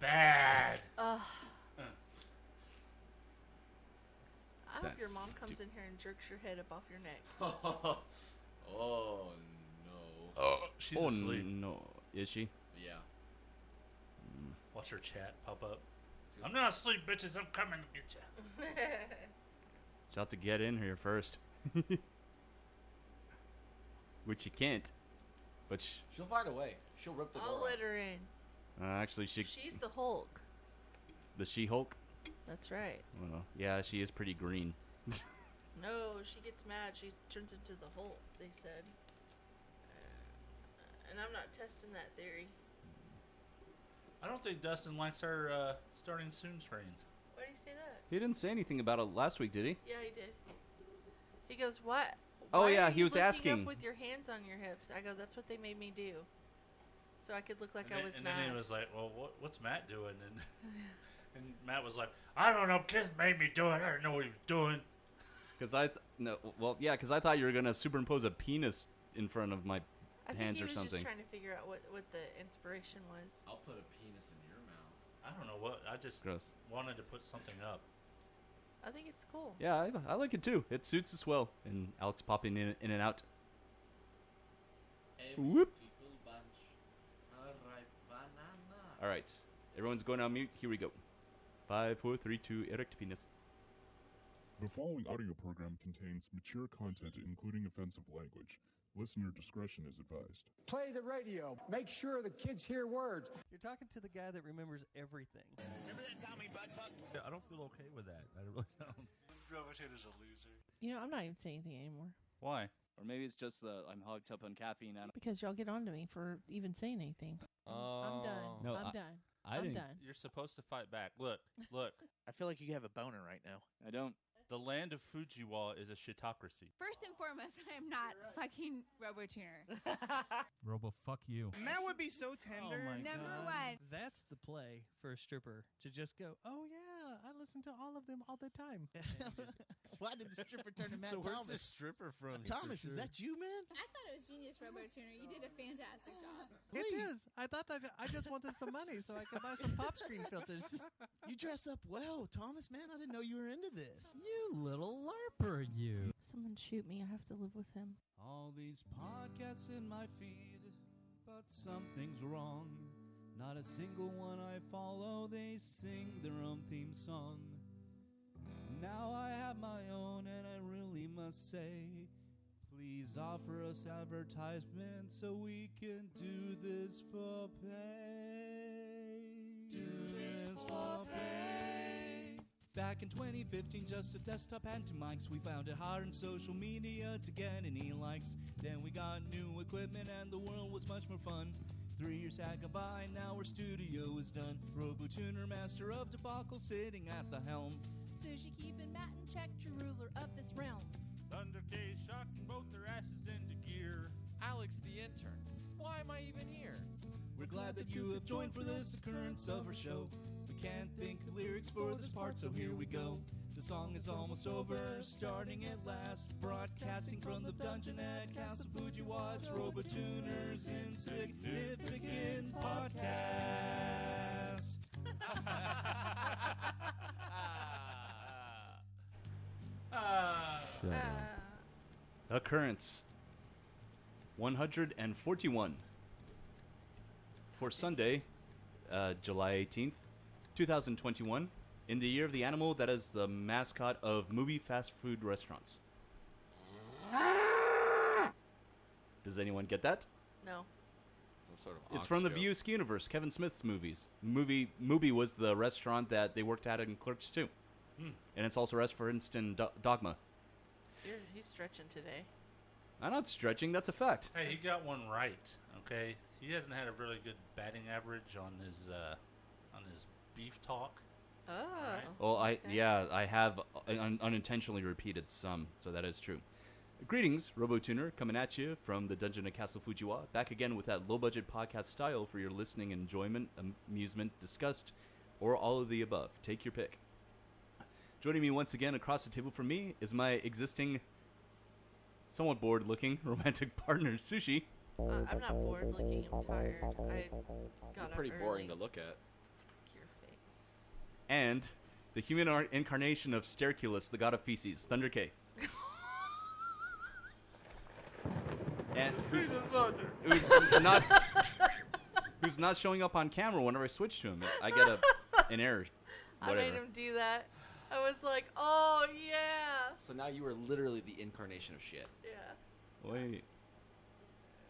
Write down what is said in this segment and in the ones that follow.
bad. I hope your mom comes in here and jerks your head up off your neck. Oh no. Oh, she's asleep. No. Is she? Yeah. Watch her chat pop up. I'm not asleep, bitches. I'm coming to get you. She'll have to get in here first. Which you can't. But She'll find a way. She'll rip the door I'll off. let her in. actually, She's the Hulk. the She-Hulk. That's right. Well, yeah, she is pretty green. No, she gets mad. She turns into the Hulk, they said. And I'm not testing that theory. I don't think Dustin likes our starting soon train. Why do you say that? He didn't say anything about it last week, did he? Yeah, he did. He goes, what? Oh, Why yeah, are he you was looking asking. up with your hands on your hips. I go, that's what they made me do. So I could look like I was and mad. then he was like, well, what's Matt doing? And Matt was like, I don't know. Kids made me do it. I didn't know what he was doing. Because I thought you were going to superimpose a penis in front of my I think hands he or was something. just trying to figure out what the inspiration was. I'll put a penis in your mouth. I don't know what. I just Gross. wanted to put something up. I think it's cool. Yeah, I like it too. It suits us well. And Alex popping in and out. Whoop. Beautiful bunch. Alright, banana. All right. Everyone's going on mute. Here we go. 5, 4, 3, 2, erect penis. The following audio program contains mature content, including offensive language. Listener discretion is advised. Play the radio. Make sure the kids hear words. You're talking to the guy that remembers everything. Remember that time we butt fucked? I don't feel okay with that. I really don't. Robotator's a loser. You know, I'm not even saying anything anymore. Why? Or maybe it's just I'm hogged up on caffeine. Because y'all get on to me for even saying anything. I'm done. No, I'm done. I I'm didn't. done. You're supposed to fight back. Look. I feel like you have a boner right now. I don't. The land of Fujiwa is a shitocracy. First and foremost, I am not fucking RoboTuner. Robo, fuck you. That would be so tender. Oh my Number God. one. That's the play for a stripper to just go, oh yeah, I listen to all of them all the time. Why did the stripper turn to Matt So where's the Thomas? stripper from? Thomas, is that you, man? I thought it was genius, RoboTuner. You did a fantastic job. It is. I thought that I just wanted some money so I could buy some pop screen filters. You dress up well, Thomas, man. I didn't know you were into this. You little LARPer, you. Someone shoot me. I have to live with him. All these podcasts in my feed, but something's wrong. Not a single one I follow, they sing their own theme song. Now I have my own, and I really must say, please offer us advertisement so we can do this for pay. Do this for pay. Back in 2015, just a desktop and 2 mics. We found it hard on social media to get any likes. Then we got new equipment and the world was much more fun. 3 years had gone by, now our studio is done. RoboTuner, master of debacle, sitting at the helm. Sushi keeping Matt in check, true ruler of this realm. Thunder K shocking both their asses into gear. Alex the intern. Why am I even here? We're glad that you have joined for this occurrence of our show. We can't think of lyrics for this part, so here we go. The song is almost over, starting at last. Broadcasting from the dungeon at Castle Fujiwa, it's RoboTuner's Insignificant Podcast. Occurrence 141 for Sunday, July 18th, 2021, in the year of the animal that is the mascot of movie fast food restaurants. Does anyone get that? No. Some sort of It's from the joke. View universe, Kevin Smith's movies. Movie was the restaurant that they worked at in Clerks 2. And it's also referenced in Dogma. He's stretching today. I'm not stretching, that's a fact. Hey, he got one right. Okay, he hasn't had a really good batting average on his beef talk. Oh. Right. Well, I have unintentionally repeated some, so that is true. Greetings, RoboTuner, coming at you from the dungeon of Castle Fujiwa, back again with that low-budget podcast style for your listening enjoyment, amusement, disgust, or all of the above. Take your pick. Joining me once again across the table from me is my existing, somewhat bored-looking romantic partner, Sushi. I'm not bored looking. I'm tired. I got up Pretty early. boring to look at. and the human incarnation of Sterculus, the god of feces, Thunder K. And who's not showing up on camera whenever I switch to him. I get an error. Whatever. I made him do that. I was like, oh, yeah. So now you are literally the incarnation of shit. Yeah. Wait.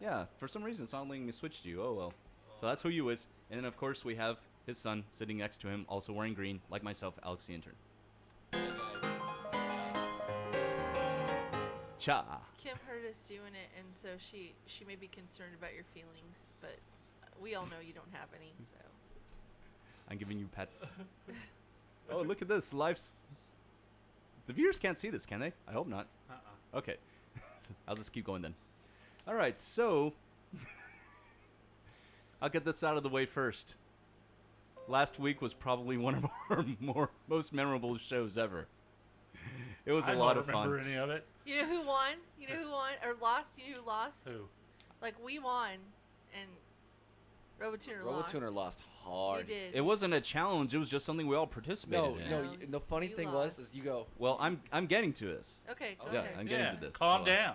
Yeah, for some reason it's not letting me switch to you. Oh, well. So that's who you is. And then, of course, we have his son sitting next to him, also wearing green, like myself, Alex the intern. Cha. Kim heard us doing it, and so she may be concerned about your feelings, but we all know you don't have any, so. I'm giving you pets. Oh, look at this. The viewers can't see this, can they? I hope not. Okay. I'll just keep going then. All right, so I'll get this out of the way first. Last week was probably one of our most memorable shows ever. It was a lot of fun. I don't remember any of it. You know who won? You know who won? Or lost? You know who lost? Who? Like, we won, and RoboTuner lost. RoboTuner lost hard. He did. It wasn't a challenge. It was just something we all participated in. No. The funny you thing lost. was you go. Well, I'm getting to this. Okay, go Yeah, ahead. I'm getting to this. Calm Hold on. down.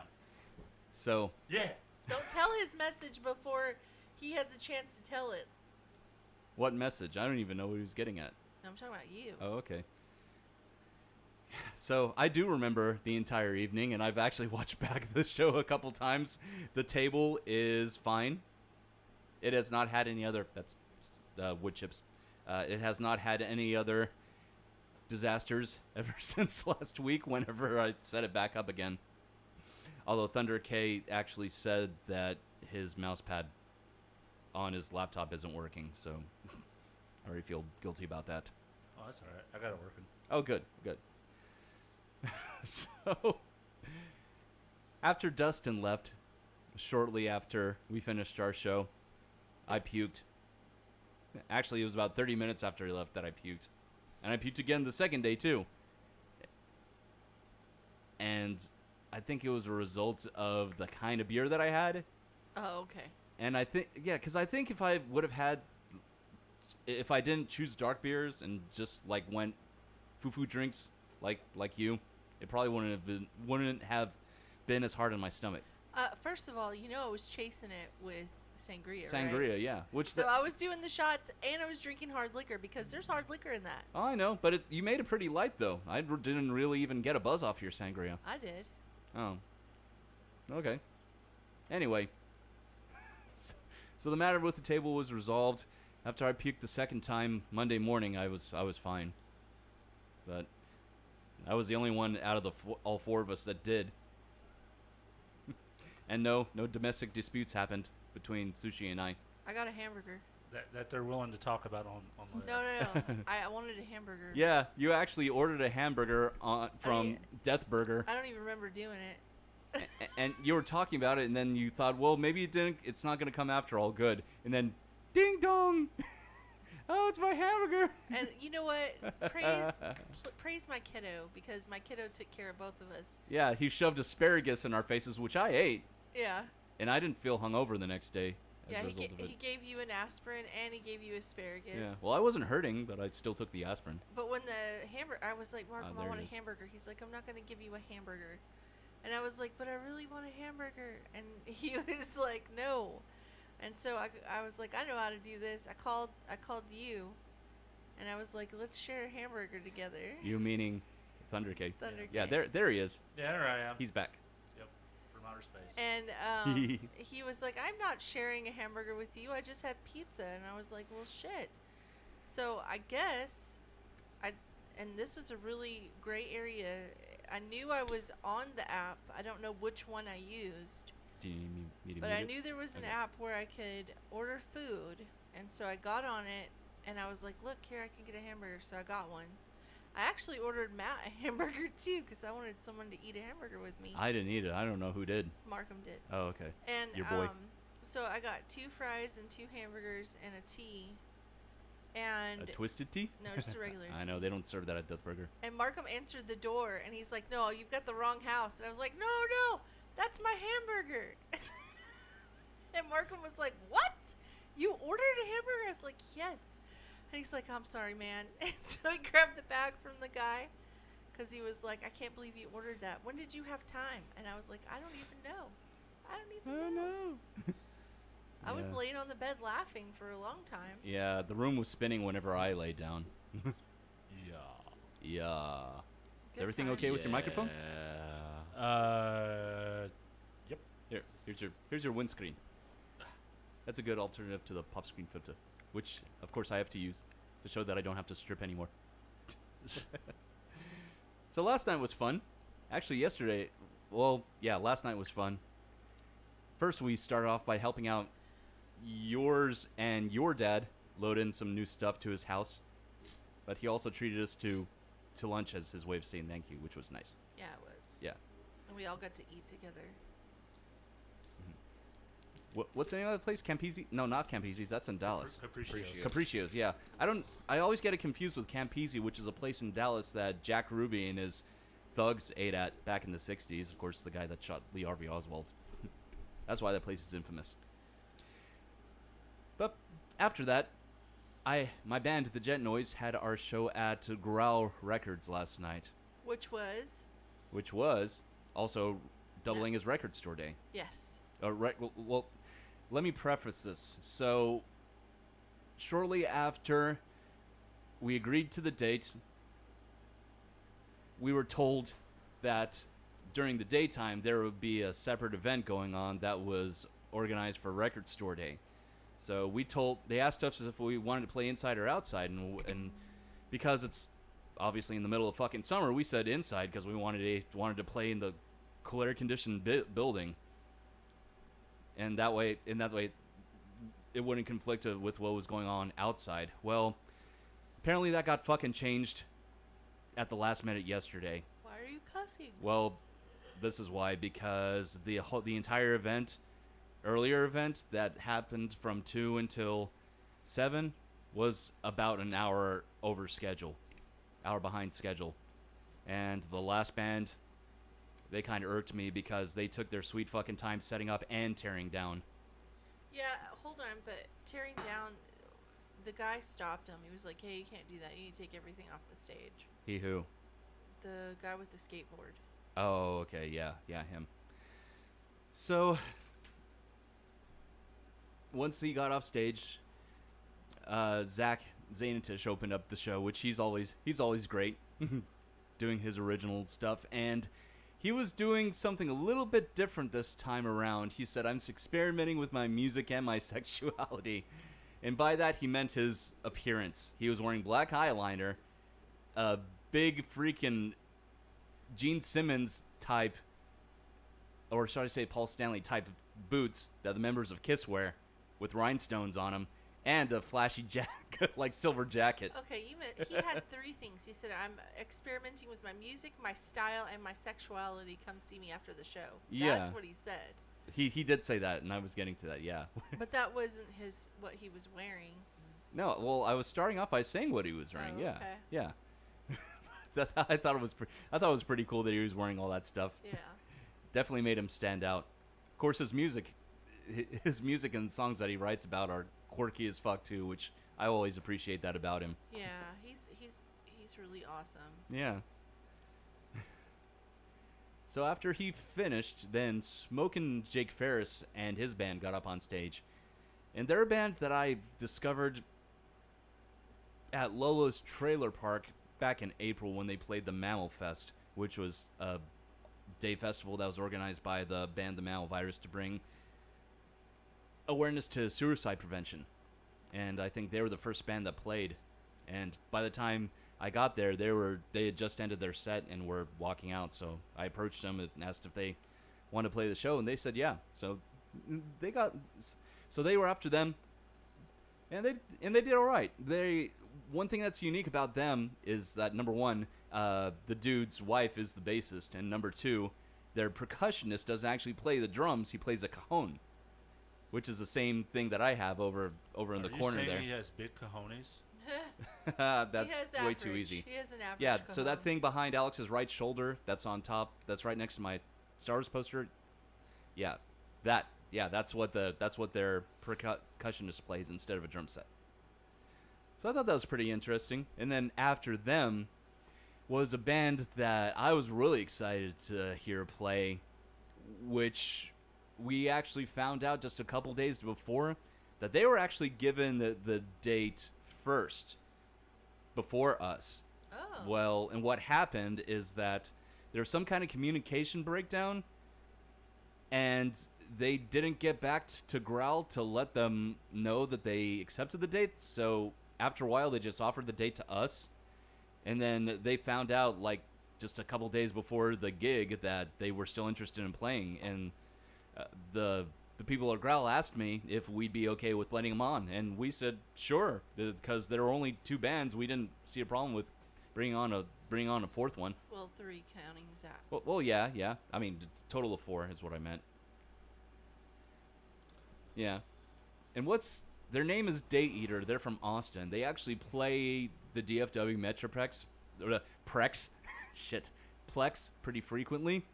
So. Yeah. Don't tell his message before he has a chance to tell it. What message? I don't even know what he was getting at. No, I'm talking about you. Oh, okay. So I do remember the entire evening, and I've actually watched back the show a couple times. The table is fine. It has not had any other. That's wood chips. It has not had any other disasters ever since last week. Whenever I set it back up again. Although Thunder K actually said that his mouse pad on his laptop isn't working, so I already feel guilty about that. Oh, that's all right. I got it working. Oh, good. So, after Dustin left, shortly after we finished our show, I puked. Actually, it was about 30 minutes after he left that I puked. And I puked again the second day, too. And I think it was a result of the kind of beer that I had. Oh, okay. And I think, because I think if I would have had, if I didn't choose dark beers and just like went foo-foo drinks like you, it probably wouldn't have been as hard on my stomach. First of all, I was chasing it with sangria. Sangria, right? Yeah. So I was doing the shots and I was drinking hard liquor because there's hard liquor in that. Oh, I know, but you made it pretty light though. I didn't really even get a buzz off your sangria. I did. Oh. Okay. Anyway. So the matter with the table was resolved. After I puked the second time Monday morning, I was fine. But I was the only one out of the all four of us that did. And no domestic disputes happened between Sushi and I. I got a hamburger. That they're willing to talk about on the... No. I wanted a hamburger. Yeah, you actually ordered a hamburger from Death Burger. I don't even remember doing it. And you were talking about it, and then you thought, well, maybe it's not going to come after all good. And then, ding dong! Oh, it's my hamburger! And you know what? Praise my kiddo, because my kiddo took care of both of us. Yeah, he shoved asparagus in our faces, which I ate. Yeah. And I didn't feel hungover the next day as a result of it. He gave you an aspirin, and he gave you asparagus. Yeah, well, I wasn't hurting, but I still took the aspirin. But when the hamburger, I was like, Markham, I want it is. a hamburger. He's like, I'm not going to give you a hamburger. And I was like, but I really want a hamburger. And he was like, no. And so I was like, I know how to do this. I called you, and I was like, let's share a hamburger together. You meaning Thunder K? Thunder Yeah, K. there he is. Yeah, there I am. He's back. Yep, from outer space. And he was like, I'm not sharing a hamburger with you. I just had pizza. And I was like, well, shit. So I guess and this was a really gray area. I knew I was on the app. I don't know which one I used. Do you need me to But mute I it? knew there was an Okay. app where I could order food. And so I got on it, and I was like, look, here, I can get a hamburger. So I got one. I actually ordered Matt a hamburger, too, because I wanted someone to eat a hamburger with me. I didn't eat it. I don't know who did. Markham did. Oh, okay. And Your boy. so I got 2 fries and 2 hamburgers and a tea. And A twisted tea? No, just a regular I tea. know, they don't serve that at Death Burger. And Markham answered the door, and he's like, no, you've got the wrong house. And I was like, no, that's my hamburger. And Markham was like, what? You ordered a hamburger? I was like, yes. And he's like, I'm sorry, man. And so he grabbed the bag from the guy because he was like, I can't believe you ordered that. When did you have time? And I was like, I don't even know. I don't even know. I was laying on the bed laughing for a long time. Yeah, the room was spinning whenever I laid down. Yeah. Is everything okay with your microphone? Yep. Here's your windscreen. That's a good alternative to the pop screen filter, which of course I have to use to show that I don't have to strip anymore. So last night was fun. Actually, last night was fun. First, we started off by helping out yours and your dad load in some new stuff to his house, but he also treated us to lunch as his way of saying thank you, which was nice. Yeah, it was. Yeah. And we all got to eat together. What's the name of that place? Campisi? No, not Campisi's. That's in Dallas. Capricio's. Capricio's, yeah. I always get it confused with Campisi, which is a place in Dallas that Jack Ruby and his thugs ate at back in the 60s. Of course, the guy that shot Lee Harvey Oswald. That's why that place is infamous. But after that, my band, The Jet Noise, had our show at Growl Records last night. Which was also doubling as Record Store Day. Yes. Well, let me preface this. So, shortly after we agreed to the date, we were told that during the daytime there would be a separate event going on that was organized for Record Store Day. So they asked us if we wanted to play inside or outside, and because it's obviously in the middle of fucking summer, we said inside because we wanted to play in the cool air conditioned building. And that way, it wouldn't conflict with what was going on outside. Well, apparently that got fucking changed at the last minute yesterday. Why are you cussing? Well, this is why, because the entire earlier event that happened from 2 until 7 was about an hour behind schedule. And the last band, they kind of irked me because they took their sweet fucking time setting up and tearing down. Yeah, hold on, but tearing down, the guy stopped him. He was like, hey, you can't do that. You need to take everything off the stage. He who? The guy with the skateboard. Oh, okay, yeah, him. So, once he got off stage, Zach Zainatish opened up the show, which he's always great, doing his original stuff, and he was doing something a little bit different this time around. He said, I'm experimenting with my music and my sexuality. And by that, he meant his appearance. He was wearing black eyeliner, a big freaking Gene Simmons type, or should I say Paul Stanley type boots that the members of Kiss wear with rhinestones on them, and a flashy jacket, like silver jacket. Okay, he had 3 things. He said, I'm experimenting with my music, my style, and my sexuality. Come see me after the show. Yeah. That's what he said. He did say that, and I was getting to that, yeah. But that wasn't what he was wearing. No, well, I was starting off by saying what he was wearing, Oh, yeah. okay. Yeah. I thought it was pretty cool that he was wearing all that stuff. Yeah. Definitely made him stand out. Of course, his music and songs that he writes about are quirky as fuck too, which I always appreciate that about him. Yeah, he's really awesome. Yeah. So after he finished, then Smokin' Jake Ferris and his band got up on stage. And they're a band that I discovered at Lolo's Trailer Park back in April when they played the Mammal Fest, which was a day festival that was organized by the band The Mammal Virus to bring awareness to suicide prevention. And I think they were the first band that played. And by the time I got there, they had just ended their set and were walking out. So I approached them and asked if they wanted to play the show, and they said yeah. So they were after them, and they did all right. One thing that's unique about them is that number one, the dude's wife is the bassist, and number two, their percussionist doesn't actually play the drums; he plays a cajon, which is the same thing that I have over in the corner there. Are you saying he has big cojones? That's way too easy. He has an average Yeah, cajon. so that thing behind Alex's right shoulder, that's on top, that's right next to my Star Wars poster. Yeah, that's what their percussionist plays instead of a drum set. So I thought that was pretty interesting. And then after them was a band that I was really excited to hear play, which we actually found out just a couple days before that they were actually given the date first before us. Oh. Well, and what happened is that there was some kind of communication breakdown, and they didn't get back to Growl to let them know that they accepted the date. So after a while, they just offered the date to us, and then they found out like just a couple days before the gig that they were still interested in playing. And the people at Growl asked me if we'd be okay with letting them on, and we said sure, because there were only 2 bands. We didn't see a problem with bringing on a 4th one. Well, 3 counting Zach. Well, yeah. I mean, total of 4 is what I meant. Yeah. And their name is Day Eater. They're from Austin. They actually play the DFW Metroplex, or Plex pretty frequently.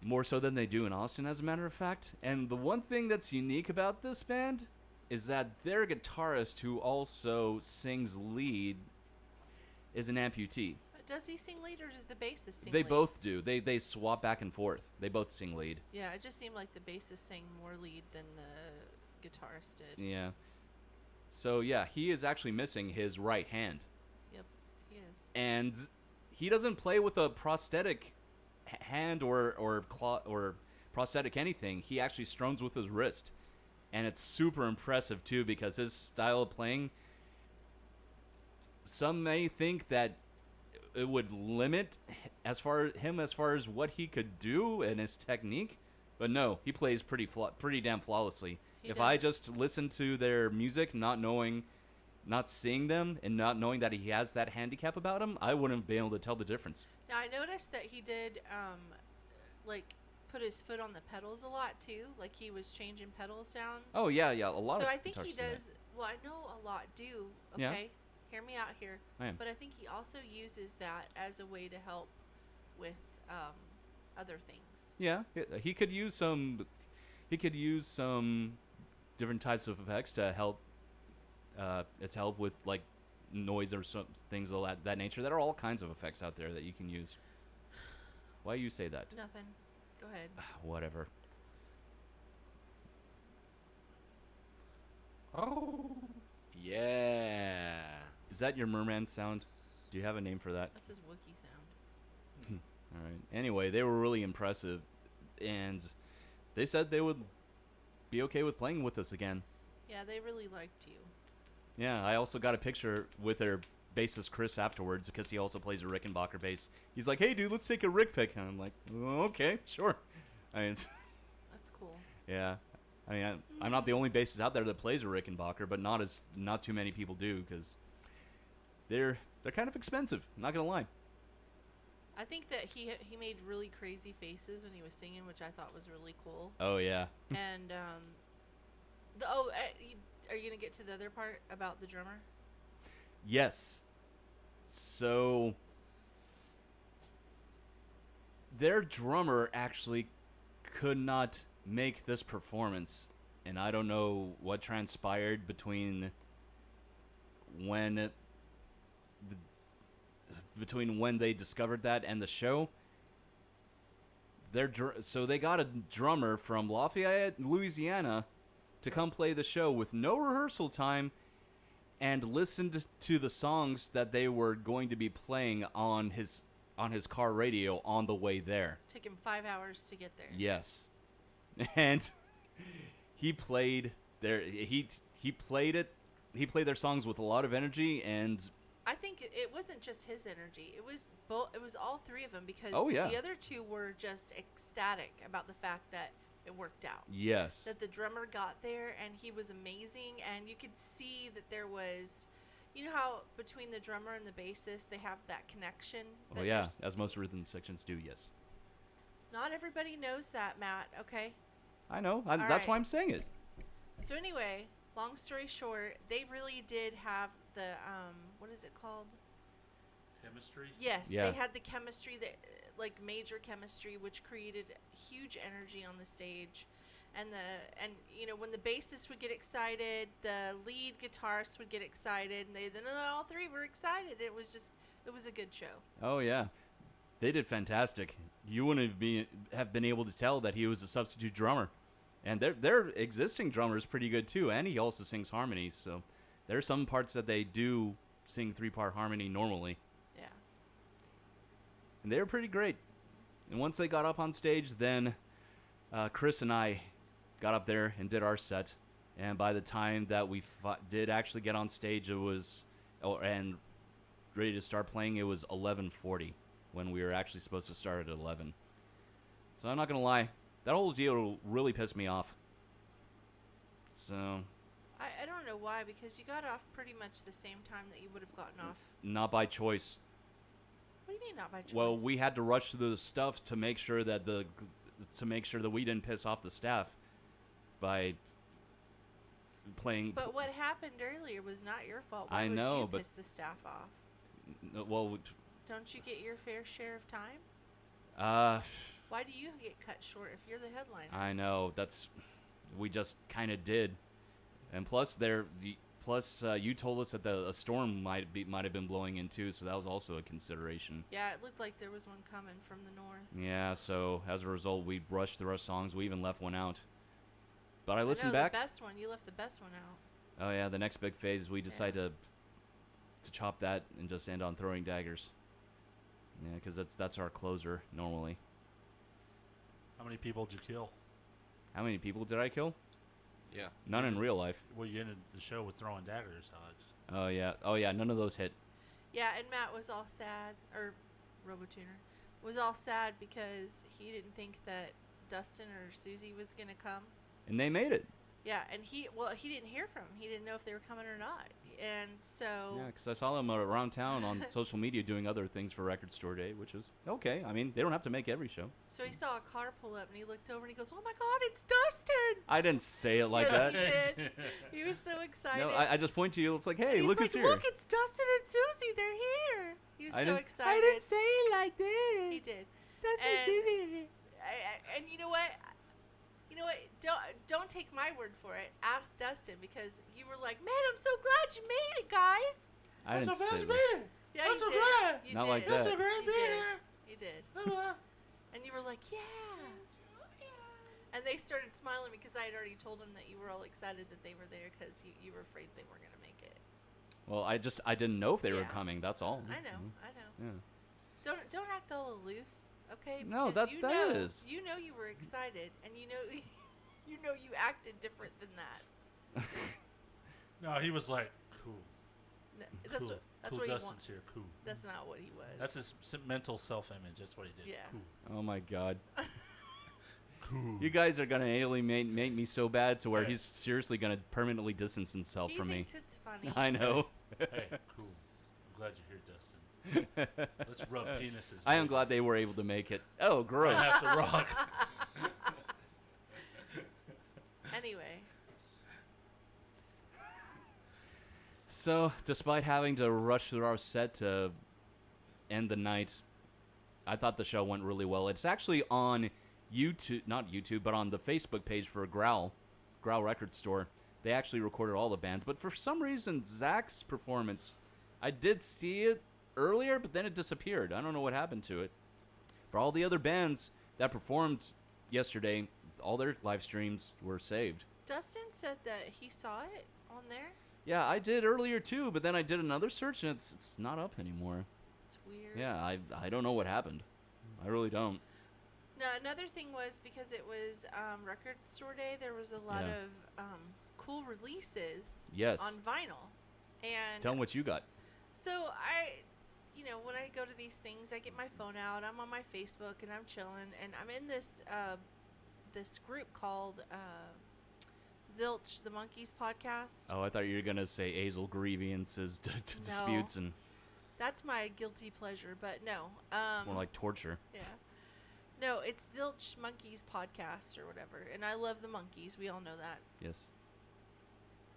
More so than they do in Austin, as a matter of fact. And the one thing that's unique about this band is that their guitarist, who also sings lead, is an amputee. But does he sing lead or does the bassist sing They lead? both do. They swap back and forth. They both sing lead. Yeah, it just seemed like the bassist sang more lead than the guitarist did. Yeah. So, yeah, he is actually missing his right hand. Yep, he is. And he doesn't play with a prosthetic hand or claw or prosthetic anything. He actually strums with his wrist. And it's super impressive, too, because his style of playing, some may think that it would limit as far as what he could do and his technique, but no, he plays pretty damn flawlessly. If I just listen to their music, not seeing them and not knowing that he has that handicap about him, I wouldn't be able to tell the difference. Now, I noticed that he did, put his foot on the pedals a lot, too. Like, he was changing pedal sounds. Oh, yeah, a lot of So I think he guitarists do that. does, well, I know a lot do, okay? Yeah. Hear me out here. I am. But I think he also uses that as a way to help with other things. Yeah, he could use some different types of effects to help with like noise or some things of that nature. There are all kinds of effects out there that you can use. Why you say that? Nothing. Go ahead. Whatever. Oh. Yeah. Is that your merman sound? Do you have a name for that? That's his Wookiee sound. All right. Anyway, they were really impressive, and they said they would be okay with playing with us again. Yeah, they really liked you. Yeah, I also got a picture with their bassist Chris afterwards because he also plays a Rickenbacker bass. He's like, "Hey, dude, let's take a Rick pick." And I'm like, "Okay, sure." I mean, that's cool. Yeah, I mean, I'm not the only bassist out there that plays a Rickenbacker, but not too many people do because they're kind of expensive. Not gonna lie. I think that he made really crazy faces when he was singing, which I thought was really cool. Oh yeah. And are you gonna get to the other part about the drummer? Yes. So their drummer actually could not make this performance, and I don't know what transpired between when they discovered that and the show. So they got a drummer from Lafayette, Louisiana, to come play the show with no rehearsal time, and listened to the songs that they were going to be playing on his car radio on the way there. Took him 5 hours to get there. Yes, and he played he played their songs with a lot of energy, and I think it wasn't just his energy. It was It was all 3 of them because the other 2 were just ecstatic about the fact that it worked out. Yes. That the drummer got there and he was amazing, and you could see that there was, you know how between the drummer and the bassist they have that connection. Oh yeah, as most rhythm sections do. Yes. Not everybody knows that, Matt. Okay. I know. That's why I'm saying it. So anyway, long story short, they really did have the what is it called? Chemistry? Yes, yeah. They had the chemistry, that like major chemistry, which created huge energy on the stage. and when the bassist would get excited, the lead guitarist would get excited, and then all three were excited. It was a good show. Oh yeah, they did fantastic. You wouldn't have been able to tell that he was a substitute drummer, and their existing drummer is pretty good too, and he also sings harmonies. So there are some parts that they do sing 3-part harmony normally. Yeah. And they were pretty great. And once they got up on stage, then Chris and I got up there and did our set. And by the time that we did actually get on stage, and ready to start playing, it was 11:40 when we were actually supposed to start at 11. So I'm not going to lie, that whole deal really pissed me off. So I don't know why, because you got off pretty much the same time that you would have gotten off. not by choice. What do you mean not by choice? Well, we had to rush through the stuff to make sure that we didn't piss off the staff by playing. But what happened earlier was not your fault. Why I would know, you but piss the staff off? Well, Don't you get your fair share of time? why do you get cut short if you're the headliner? I know, we just kind of did, and plus you told us that a storm might have been blowing in too, so that was also a consideration. Yeah, it looked like there was one coming from the north. Yeah, so as a result, we rushed through our songs. We even left one out. But I listened back. The best one. You left the best one out. Oh yeah, the next big phase, we decided to chop that and just end on Throwing Daggers. Yeah, because that's our closer normally. How many people did you kill? How many people did I kill? Yeah. None in real life. Well, you ended the show with Throwing Daggers. Oh yeah, none of those hit. Yeah, and Matt was all sad, or RoboTuner was all sad because he didn't think that Dustin or Susie was gonna come. And they made it. Yeah, and he didn't hear from him. He didn't know if they were coming or not, and so. Yeah, because I saw them around town on social media doing other things for Record Store Day, which is okay. I mean, they don't have to make every show. So he saw a car pull up, and he looked over, and he goes, "Oh my God, it's Dustin!" I didn't say it like yes, that. He did. He was so excited. No, I just point to you. It's like, hey, and look he's who's like, here. Look, it's Dustin and Susie. They're here. He was so excited. I didn't say it like this. He did. Dustin and Susie. And you know what? Don't take my word for it. Ask Dustin, because you were like, "Man, I'm so glad you made it, guys." I didn't say that. Yeah, I'm you so did. glad. You Not did. like that. I'm so glad to be here. You did. And you were like, "Yeah." And they started smiling because I had already told them that you were all excited that they were there because you were afraid they weren't going to make it. Well, I didn't know if they were Yeah. coming. That's all. I know. Yeah. Don't act all aloof, okay? No, Because that is. You know you were excited, and you acted different than that. No, he was like, cool. No, Cool. that's Cool what he Dustin's wants. here. Cool. That's not what he was. That's his mental self-image. That's what he did. Yeah. Cool. Oh my God. Cool. You guys are gonna alienate me so bad to where he's seriously gonna permanently distance himself He from me. thinks it's funny. I know. Hey, cool. I'm glad you're here, Dustin. Let's rub penises. I am glad they were able to make it. Oh, gross. I have to rock. Anyway. So, despite having to rush through our set to end the night, I thought the show went really well. It's actually on YouTube, not YouTube, but on the Facebook page for Growl Record Store. They actually recorded all the bands, but for some reason, Zach's performance, I did see it earlier, but then it disappeared. I don't know what happened to it. But all the other bands that performed yesterday, all their live streams were saved. Dustin said that he saw it on there. Yeah, I did earlier too, but then I did another search and it's not up anymore. It's weird. Yeah, I don't know what happened. I really don't. No, another thing was because it was Record Store Day, there was a lot of cool releases Yes. on vinyl. And Tell them what you got. so when I go to these things, I get my phone out, I'm on my Facebook, and I'm chilling, and I'm in this group called Zilch, the Monkeys podcast. Oh, I thought you were going to say Azel grievances disputes and That's my guilty pleasure, but no. more like torture. Yeah. No, it's Zilch Monkeys podcast or whatever, and I love the monkeys. We all know that. Yes.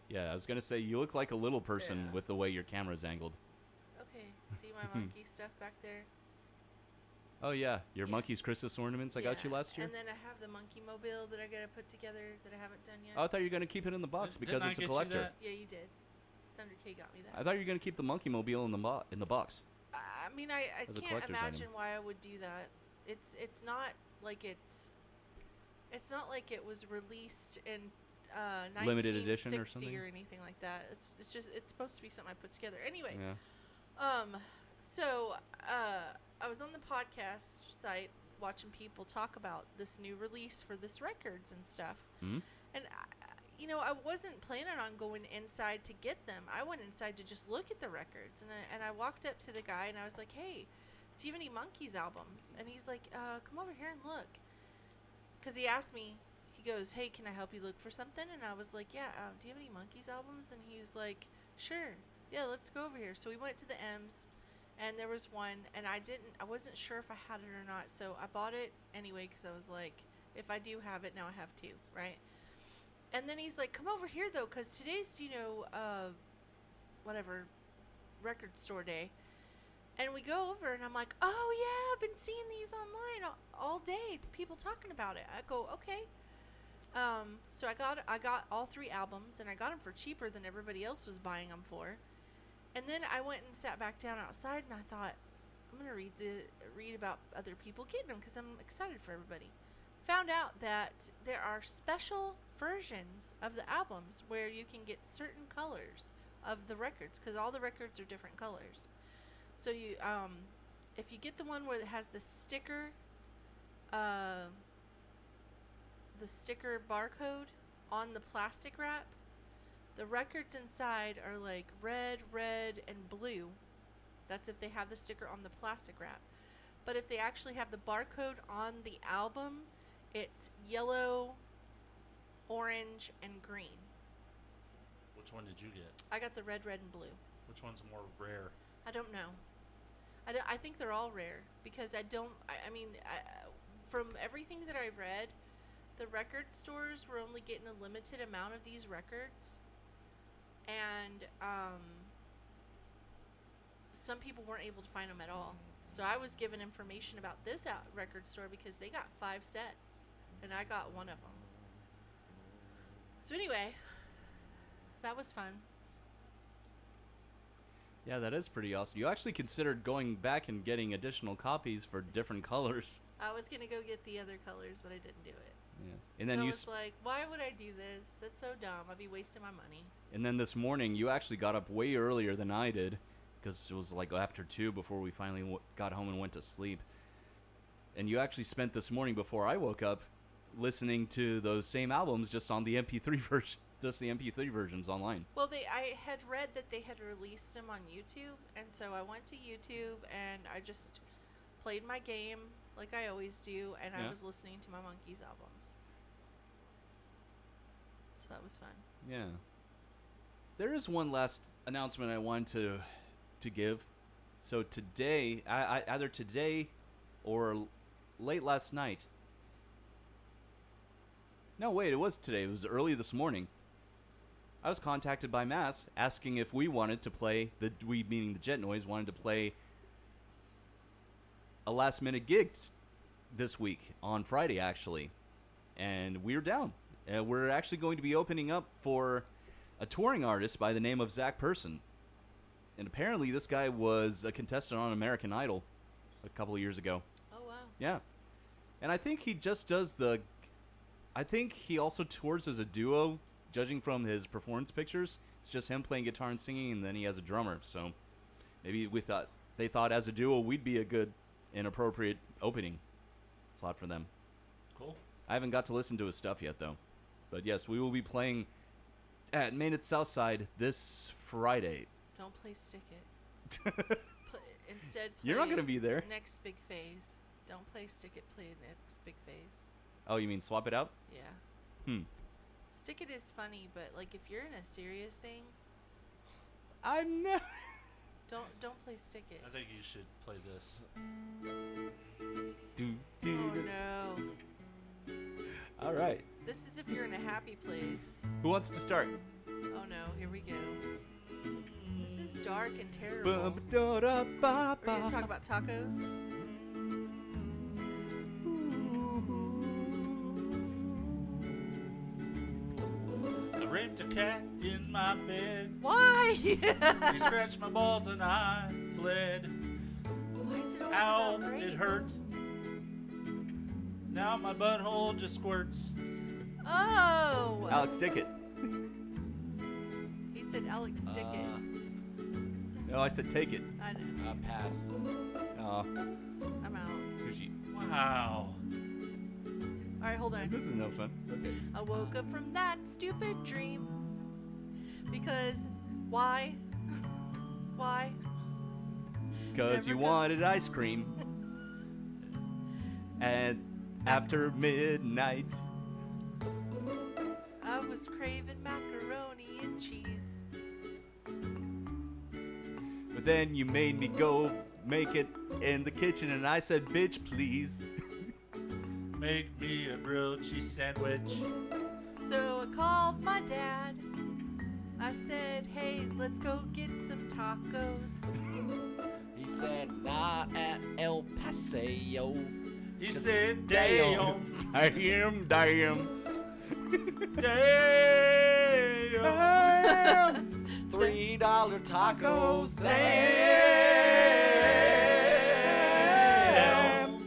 Yeah, I was going to say you look like a little person Yeah. with the way your camera's angled. Okay, see my monkey stuff back there? Oh yeah, your monkey's Christmas ornaments I got you last year. And then I have the monkey mobile that I gotta put together that I haven't done yet. Oh, I thought you were gonna keep it in the box because Didn't I it's a get you collector. that? Yeah, you did. Thunder K got me that. I thought you were gonna keep the monkey mobile in the box. I mean, I As a can't collector's imagine item. why I would do that. It's not like it's not like it was released in Limited edition or 1960 something? or anything like that. It's just it's supposed to be something I put together. Anyway, Yeah. so I was on the podcast site watching people talk about this new release for this records and stuff. Hmm? And I wasn't planning on going inside to get them. I went inside to just look at the records, and I walked up to the guy and I was like, "Hey, do you have any Monkees albums?" And he's like, "Come over here and look." Because he asked me, he goes, "Hey, can I help you look for something?" And I was like, "Yeah, do you have any Monkees albums?" And he was like, "Sure, yeah, let's go over here." So we went to the M's, and there was one, and I wasn't sure if I had it or not, so I bought it anyway because I was like, if I do have it, now I have two, right? And then he's like, "Come over here though, because today's whatever, record store day." And we go over, and I'm like, "Oh yeah, I've been seeing these online all day. People talking about it." I go, "Okay." So I got all 3 albums, and I got them for cheaper than everybody else was buying them for. And then I went and sat back down outside, and I thought, I'm gonna read about other people getting them because I'm excited for everybody. Found out that there are special versions of the albums where you can get certain colors of the records because all the records are different colors. So you, if you get the one where it has the sticker barcode on the plastic wrap, the records inside are like red, and blue. That's if they have the sticker on the plastic wrap. But if they actually have the barcode on the album, it's yellow, orange, and green. Which one did you get? I got the red, and blue. Which one's more rare? I don't know. I think they're all rare because from everything that I read, the record stores were only getting a limited amount of these records, and some people weren't able to find them at all. So I was given information about this record store because they got 5 sets, and I got one of them. So anyway, that was fun. Yeah, that is pretty awesome. You actually considered going back and getting additional copies for different colors. I was gonna go get the other colors, but I didn't do it. Yeah. And then so you I was like, why would I do this? That's so dumb. I'd be wasting my money. And then this morning, you actually got up way earlier than I did, because it was like after 2 before we finally got home and went to sleep. And you actually spent this morning before I woke up listening to those same albums just on the MP3 version, just the MP3 versions online. Well, I had read that they had released them on YouTube, and so I went to YouTube and I just played my game like I always do, and I was listening to my Monkees albums. So that was fun. Yeah. There is one last announcement I want to give. So today, either today or late last night. No, wait, it was today. It was early this morning. I was contacted by Mass asking if we wanted to play, we meaning the Jet Noise, wanted to play a last minute gig this week on Friday, actually. And we're down. We're actually going to be opening up for a touring artist by the name of Zach Person. And apparently this guy was a contestant on American Idol a couple of years ago. Oh, wow. Yeah. And I think he just does I think he also tours as a duo, judging from his performance pictures. It's just him playing guitar and singing, and then he has a drummer. So maybe they thought as a duo we'd be a good and appropriate opening slot for them. Cool. I haven't got to listen to his stuff yet, though. But yes, we will be playing at Main at Southside this Friday. Don't play Stick It. Instead, play You're not going to be there. Next Big Phase. Don't play Stick It, play Next Big Phase. Oh, you mean swap it out? Yeah. Stick It is funny, but like if you're in a serious thing, I'm never. Don't play Stick It. I think you should play this. Oh no. All right. This is if you're in a happy place. Who wants to start? Oh no, here we go. This is dark and terrible. We're gonna talk about tacos. Why? He scratched my balls and I fled. Why is it always Ow, about rain? it hurt. Now my butthole just squirts. Oh. Alex, stick it. He said Alex stick it. No, I said take it. I know. Pass. Oh, I'm out. sushi. Wow. All right, hold on. This is no fun. Okay. I woke up from that stupid dream. Because why? Why? Because you Never go- wanted ice cream. And after midnight, I was craving macaroni and cheese. but then you made me go make it in the kitchen, and I said, bitch, please. Make me a grilled cheese sandwich. So I called my dad. I said, hey, let's go get some tacos. He said, not at El Paseo. He said, damn. Damn, damn. Damn. $3 tacos. Damn.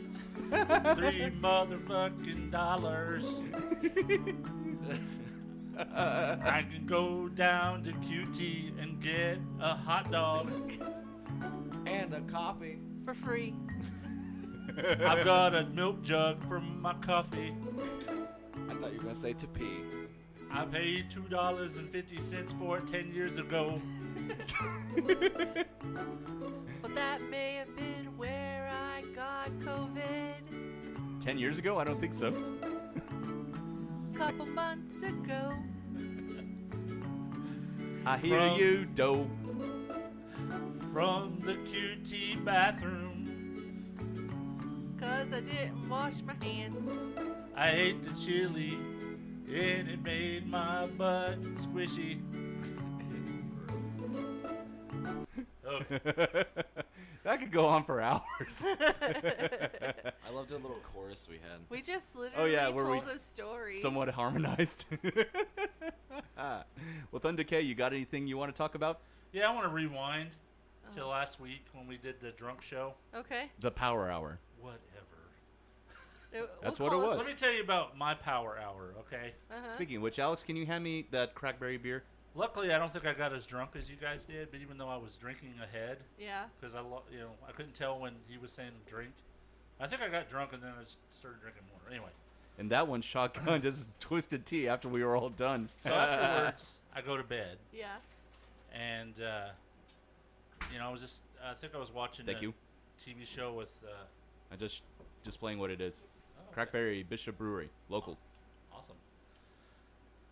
$3 motherfucking dollars. I can go down to QT and get a hot dog. And a coffee. For free. I've got a milk jug for my coffee. I thought you were going to say to pee. I paid $2.50 for it 10 years ago. But that may have been where I got COVID. 10 years ago? I don't think so. Couple months ago. I hear From- you, dope. From the QT bathroom, Cause I didn't wash my hands. I ate the chili and it made my butt squishy. Okay. That could go on for hours. I loved the little chorus we had. We just literally where we told a story. somewhat harmonized. Well, Thunder K, you got anything you want to talk about? Yeah, I want to rewind to last week when we did the drunk show. Okay. The Power Hour. Whatever. That's We'll what it call was. Let me tell you about my power hour, okay? Speaking of which, Alex, can you hand me that crackberry beer? Luckily, I don't think I got as drunk as you guys did, but even though I was drinking ahead, Yeah. because I couldn't tell when he was saying drink. I think I got drunk and then I started drinking more. Anyway, And that one, shotgun, just twisted tea after we were all done. so afterwards, I go to bed. Yeah. And I think I was watching Thank a you. TV show with. I'm just displaying what it is. Oh, Crackberry Bishop Brewery, local. Awesome.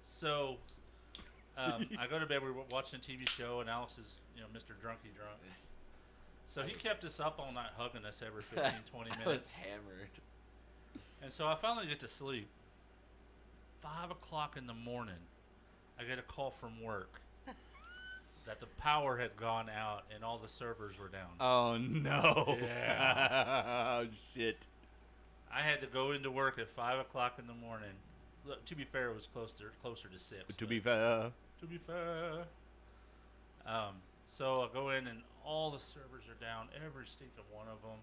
So, I go to bed. We were watching a TV show, and Alex is, Mr. Drunky Drunk. So he kept us up all night, hugging us every 15, 20 minutes. I was hammered. And so I finally get to sleep. 5 o'clock in the morning, I get a call from work that the power had gone out and all the servers were down. Oh, no. Yeah. Oh, shit. I had to go into work at 5 o'clock in the morning. Look, to be fair, it was closer to 6. To be fair. To be fair. So I go in and all the servers are down, every stinking one of them.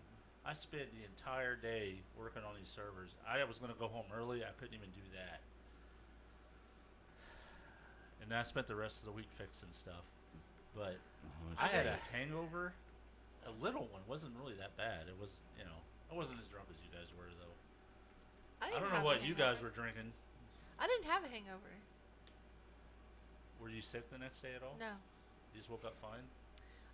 I spent the entire day working on these servers. I was going to go home early. I couldn't even do that. And then I spent the rest of the week fixing stuff. But I had a hangover. A little one. Wasn't really that bad. It was, I wasn't as drunk as you guys were, though. I don't know what you guys were drinking. I didn't have a hangover. Were you sick the next day at all? No. You just woke up fine?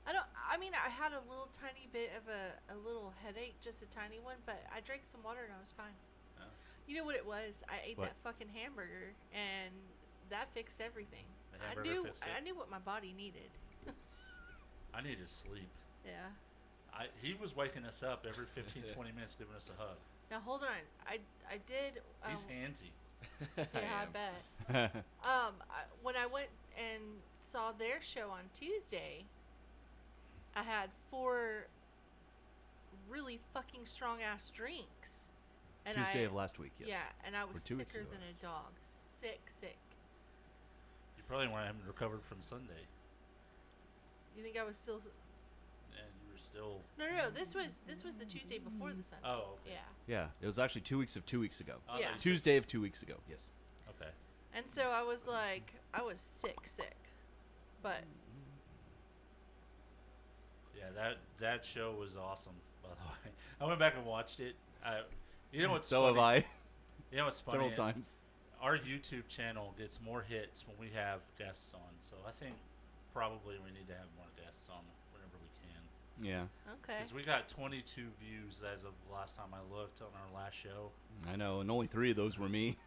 I mean, I had a little tiny bit of a little headache, just a tiny one, but I drank some water and I was fine. Oh. You know what it was? I ate What? that fucking hamburger and that fixed everything. The hamburger fixed it? I knew what my body needed. I needed sleep. Yeah. He was waking us up every 15, 20 minutes, giving us a hug. Now hold on. I did. He's handsy. Yeah, I bet. When I went and saw their show on Tuesday, I had 4 really fucking strong ass drinks. And Tuesday of last week, yes. Yeah, and I Or was 2 weeks sicker ago. than a dog. Sick. You probably haven't recovered from Sunday. You think I was still? And you were still. No. This was the Tuesday before the Sunday. Oh, okay. Yeah. Yeah, it was actually 2 weeks of 2 weeks ago. Yeah. Tuesday of 2 weeks ago. Yes. Okay. And so I was like, I was sick, but. Yeah, that show was awesome. By the way, I went back and watched it. You know what's so funny? have I. You know what's funny? Several times. Our YouTube channel gets more hits when we have guests on. So I think probably we need to have more guests on whenever we can. Yeah. Okay. Because we got 22 views as of last time I looked on our last show. I know, and only 3 of those were me.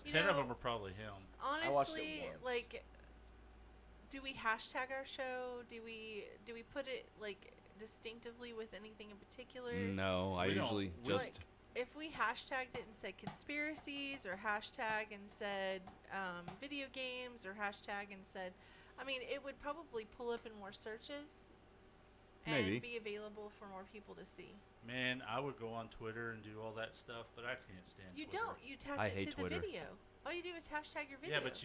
10 of them were probably him. Honestly, like, do we hashtag our show? Do we put it like distinctively with anything in particular? No, I usually just. Like, if we hashtagged it and said conspiracies, or hashtag and said video games, or hashtag and said, I mean, it would probably pull up in more searches and Maybe. be available for more people to see. Man, I would go on Twitter and do all that stuff, but I can't stand You Twitter. don't. You attach it to Twitter. the video. All you do is hashtag your video. Yeah, but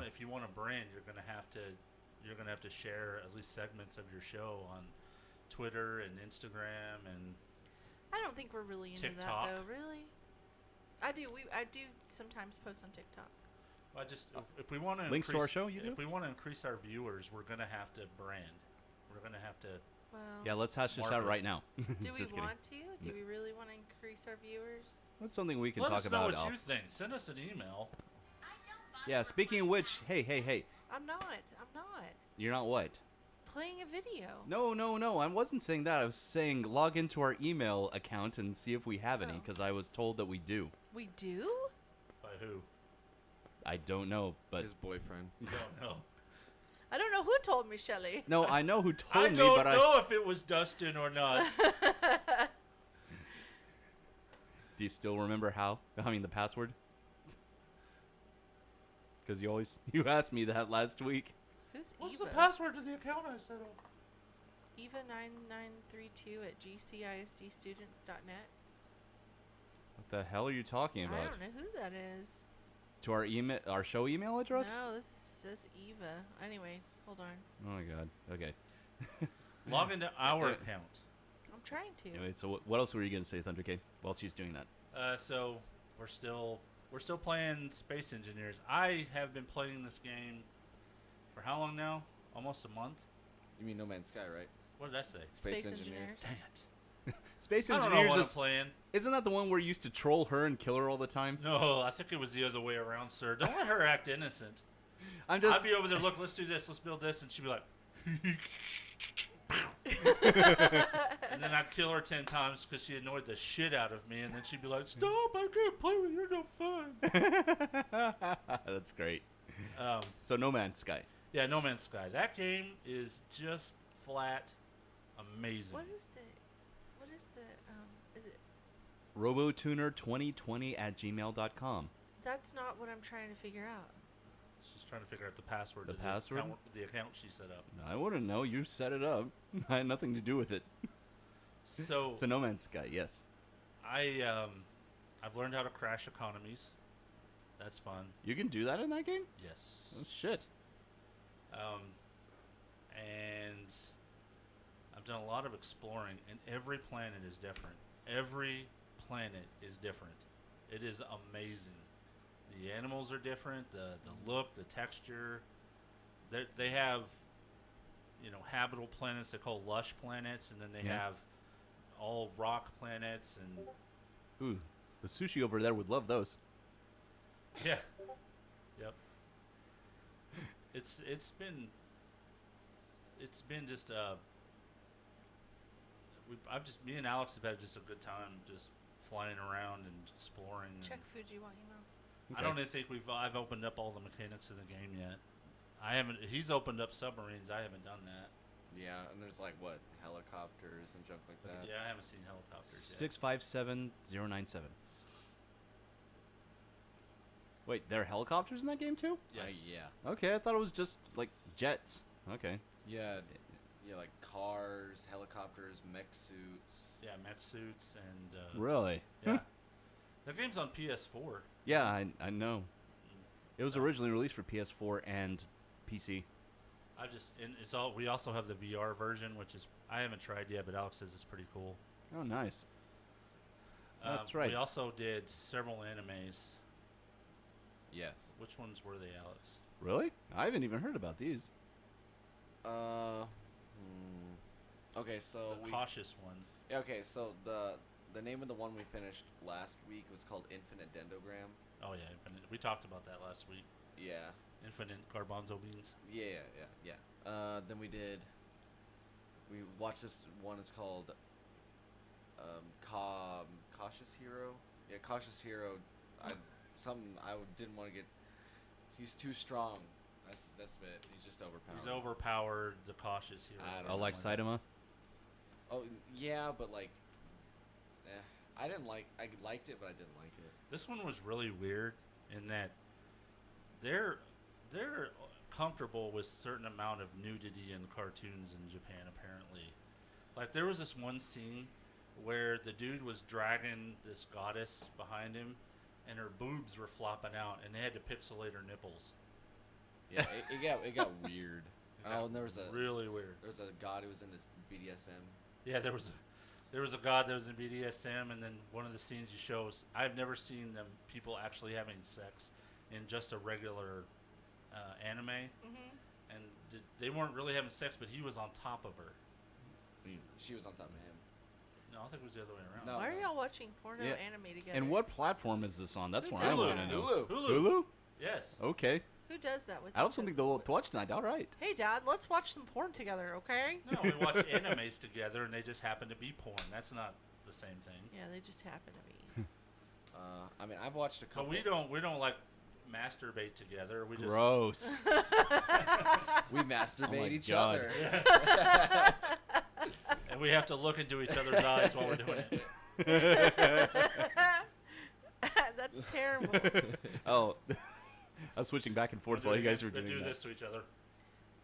if you want a brand, you're gonna have to share at least segments of your show on Twitter and Instagram and. I don't think we're really into TikTok. that though. Really, I do. I do sometimes post on TikTok. Well, if we want to links to our show, you do. If we want to increase our viewers, we're gonna have to brand. We're gonna have to. Well, Yeah, let's hash this out right now. do we Just kidding. want to? Do we really want to increase our viewers? That's something we can Let talk us know about. what you think. Send us an email. Yeah, speaking of which, hey. I'm not. You're not what? Playing a video. No. I wasn't saying that. I was saying log into our email account and see if we have any, because I was told that we do. We do? By who? I don't know, but his boyfriend. You don't know. I don't know who told me, Shelly. No, I know who told I me, don't but know if it was Dustin or not. Do you still remember the password? Because you asked me that last week. Who's What's Eva? the password to the account I set up? Eva9932@gcisdstudents.net. What the hell are you talking about? I don't know who that is. To our show email address? No, this says Eva. Anyway, hold on. Oh my god. Okay. Log into our account. I'm trying to. Anyway, so what else were you gonna say, Thunder K? While she's doing that. So we're still playing Space Engineers. I have been playing this game for how long now? Almost a month. You mean No Man's Sky, right? What did I say? Space Engineers. Dang it. Space I don't Engineers know what I'm playing. Isn't that the one where you used to troll her and kill her all the time? No, I think it was the other way around, sir. Don't let her act innocent. I'd be over there, look, let's do this, let's build this, and she'd be like, and then I'd kill her 10 times because she annoyed the shit out of me, and then she'd be like, stop, I can't play with you, you're no fun. That's great. So No Man's Sky. Yeah, No Man's Sky. That game is just flat amazing. What is the is it? Robotuner2020@gmail.com. That's not what I'm trying to figure out. She's trying to figure out the password. The to password? The account she set up. I wouldn't know. You set it up. I had nothing to do with it. So No Man's Sky, yes. I've learned how to crash economies. That's fun. You can do that in that game? Yes. Oh, shit. And I've done a lot of exploring, and every planet is different. Every planet is different. It is amazing. The animals are different. The look, the texture. They have, habitable planets they call lush planets, and then they have all rock planets and. Ooh, the sushi over there would love those. Yeah. Yep. It's been just me and Alex have had just a good time just flying around and exploring. Check Fuji while you know. I don't even think I've opened up all the mechanics of the game yet. I haven't. He's opened up submarines. I haven't done that. Yeah, and there's helicopters and junk like that. Yeah, I haven't seen helicopters yet. 657097. Wait, there are helicopters in that game too? Yes. Yeah. Okay, I thought it was just like jets. Okay. Yeah, like cars, helicopters, mech suits. Yeah, mech suits and. Really? Yeah. That game's on PS4. Yeah, I know. It was originally released for PS4 and PC. it's all. We also have the VR version, which is I haven't tried yet, but Alex says it's pretty cool. Oh, nice. That's right. We also did several animes. Yes. Which ones were they, Alex? Really? I haven't even heard about these. Okay, so the cautious one. Yeah. Okay, so the name of the one we finished last week was called Infinite Dendogram. Oh yeah, Infinite. We talked about that last week. Yeah. Infinite garbanzo beans. Yeah. Then we watched this one. It's called Cautious Hero. Yeah, Cautious Hero. I didn't want to get. He's too strong. That's it. He's just overpowered. He's overpowered. The cautious hero. Oh, like Saitama? Oh yeah, but like, I liked it, but I didn't like it. This one was really weird in that they're comfortable with certain amount of nudity in cartoons in Japan. Apparently, like there was this one scene where the dude was dragging this goddess behind him, and her boobs were flopping out, and they had to pixelate her nipples. Yeah, it got weird. And there was really weird. There was a god who was in this BDSM. Yeah, there was a god that was in BDSM, and then one of the scenes he shows. I've never seen people actually having sex in just a regular anime, and they weren't really having sex, but he was on top of her. She was on top of him. No, I think it was the other way around. No, Why are y'all watching porno anime together? And what platform is this on? That's Who what I does want that? to know. Hulu. Yes. Okay. Who does that with I don't think they'll watch tonight. All right. Hey, Dad, let's watch some porn together, okay? No, we watch animes together, and they just happen to be porn. That's not the same thing. Yeah, they just happen to be. I mean, I've watched a couple. But we don't like masturbate together. We just Gross. We masturbate each God. other. And we have to look into each other's eyes while we're doing it. That's terrible. Oh, I was switching back and forth while you guys were doing do that. this to each other.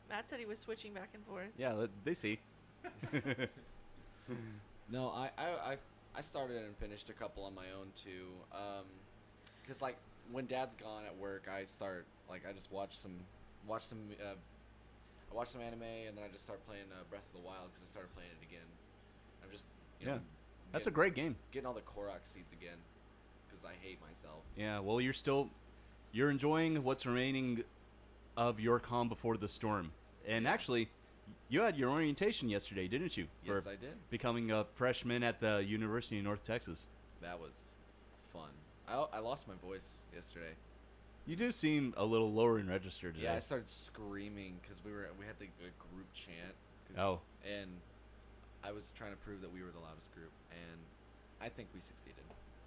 Matt said he was switching back and forth. Yeah, they see. No, I started and finished a couple on my own too. Cause like when Dad's gone at work, I just watch some anime, and then I just start playing Breath of the Wild because I started playing it again. I'm just that's a great game. Getting all the Korok seeds again because I hate myself. Yeah, well, you're enjoying what's remaining of your calm before the storm. And actually, you had your orientation yesterday, didn't you? Yes, For I did. Becoming a freshman at the University of North Texas. That was fun. I lost my voice yesterday. You do seem a little lower in register today. Yeah, I started screaming because we had the group chant. Oh. And I was trying to prove that we were the loudest group, and I think we succeeded.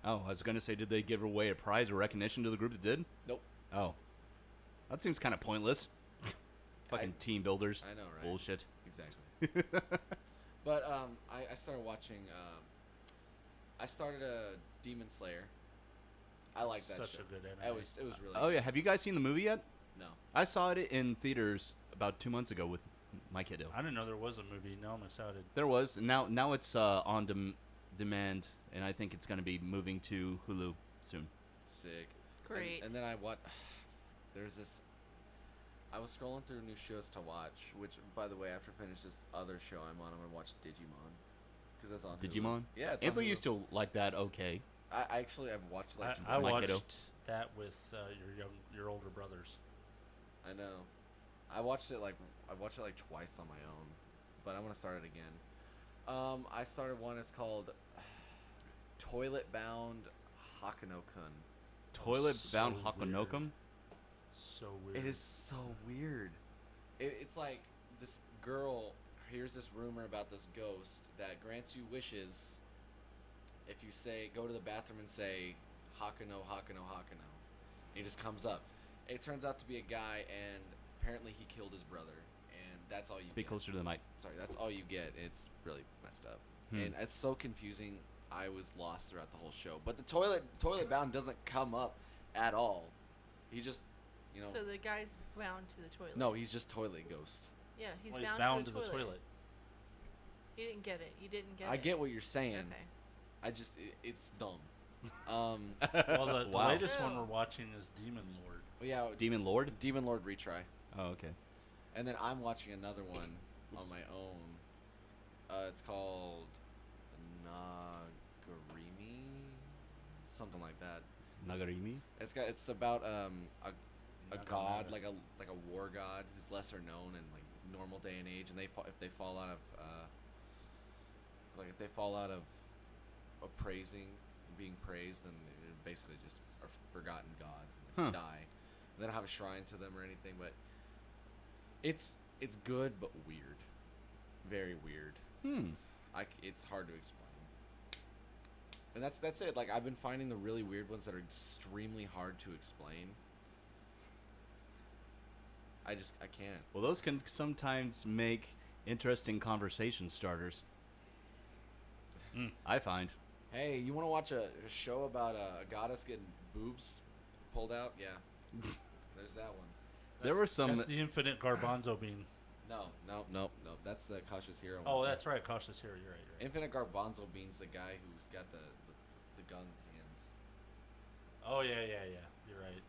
Oh, I was going to say, did they give away a prize or recognition to the group that did? Nope. Oh. That seems kind of pointless. Fucking team builders. I know, right? Bullshit. Exactly. But I started watching. I started a Demon Slayer. I like that. Such show. a good anime. It was really. Oh good. yeah, have you guys seen the movie yet? No. I saw it in theaters about 2 months ago with my kiddo. I didn't know there was a movie. Now I'm excited. There was. Now it's on demand, and I think it's going to be moving to Hulu soon. Sick. Great. And then there's this. I was scrolling through new shows to watch, which, by the way, after I finish this other show I'm going to watch Digimon. Because that's on Digimon? Hulu. Yeah, it's Anthony on Hulu. used to like that okay. I've watched like I twice. watched that with your older brothers. I know. I watched it like twice on my own, but I'm gonna start it again. I started one. It's called Toilet Bound Hakuno-kun. Toilet Bound so Hakuno-kun? So weird. It is so weird. It's like this girl hears this rumor about this ghost that grants you wishes if you go to the bathroom and say Hakuno, Hakuno, Hakuno. He just comes up. It turns out to be a guy, and apparently he killed his brother, and that's all you Speak get. closer to the mic. Sorry, that's all you get. It's really messed up. Hmm. And it's so confusing. I was lost throughout the whole show. But the toilet bound doesn't come up at all. He just, So the guy's bound to the toilet. No, he's just toilet ghost. Yeah, he's Well, bound, to the toilet. You didn't get it. You didn't get it. I get what you're saying. Okay. I just, it's dumb. Well, the Wow. latest one we're watching is Demon Lord. Well, yeah, Demon Lord? Demon Lord retry. Oh, okay. And then I'm watching another one on my own. It's called Nagarimi, something like that. Nagarimi. It's about a god, like a war god who's lesser known in like normal day and age, and if they fall out of appraising, being praised, then they're basically just are forgotten gods and they die. They don't have a shrine to them or anything, but it's good but weird, very weird. It's hard to explain. And that's it. Like, I've been finding the really weird ones that are extremely hard to explain. I can't. Well, those can sometimes make interesting conversation starters. I find. Hey, you want to watch a show about a goddess getting boobs pulled out? Yeah. There's that one. That's the infinite garbanzo bean. No. That's the Cautious Hero one. Oh, that's right, Cautious Hero. You're right. Infinite garbanzo bean's the guy who's got the gun hands. Oh yeah. You're right.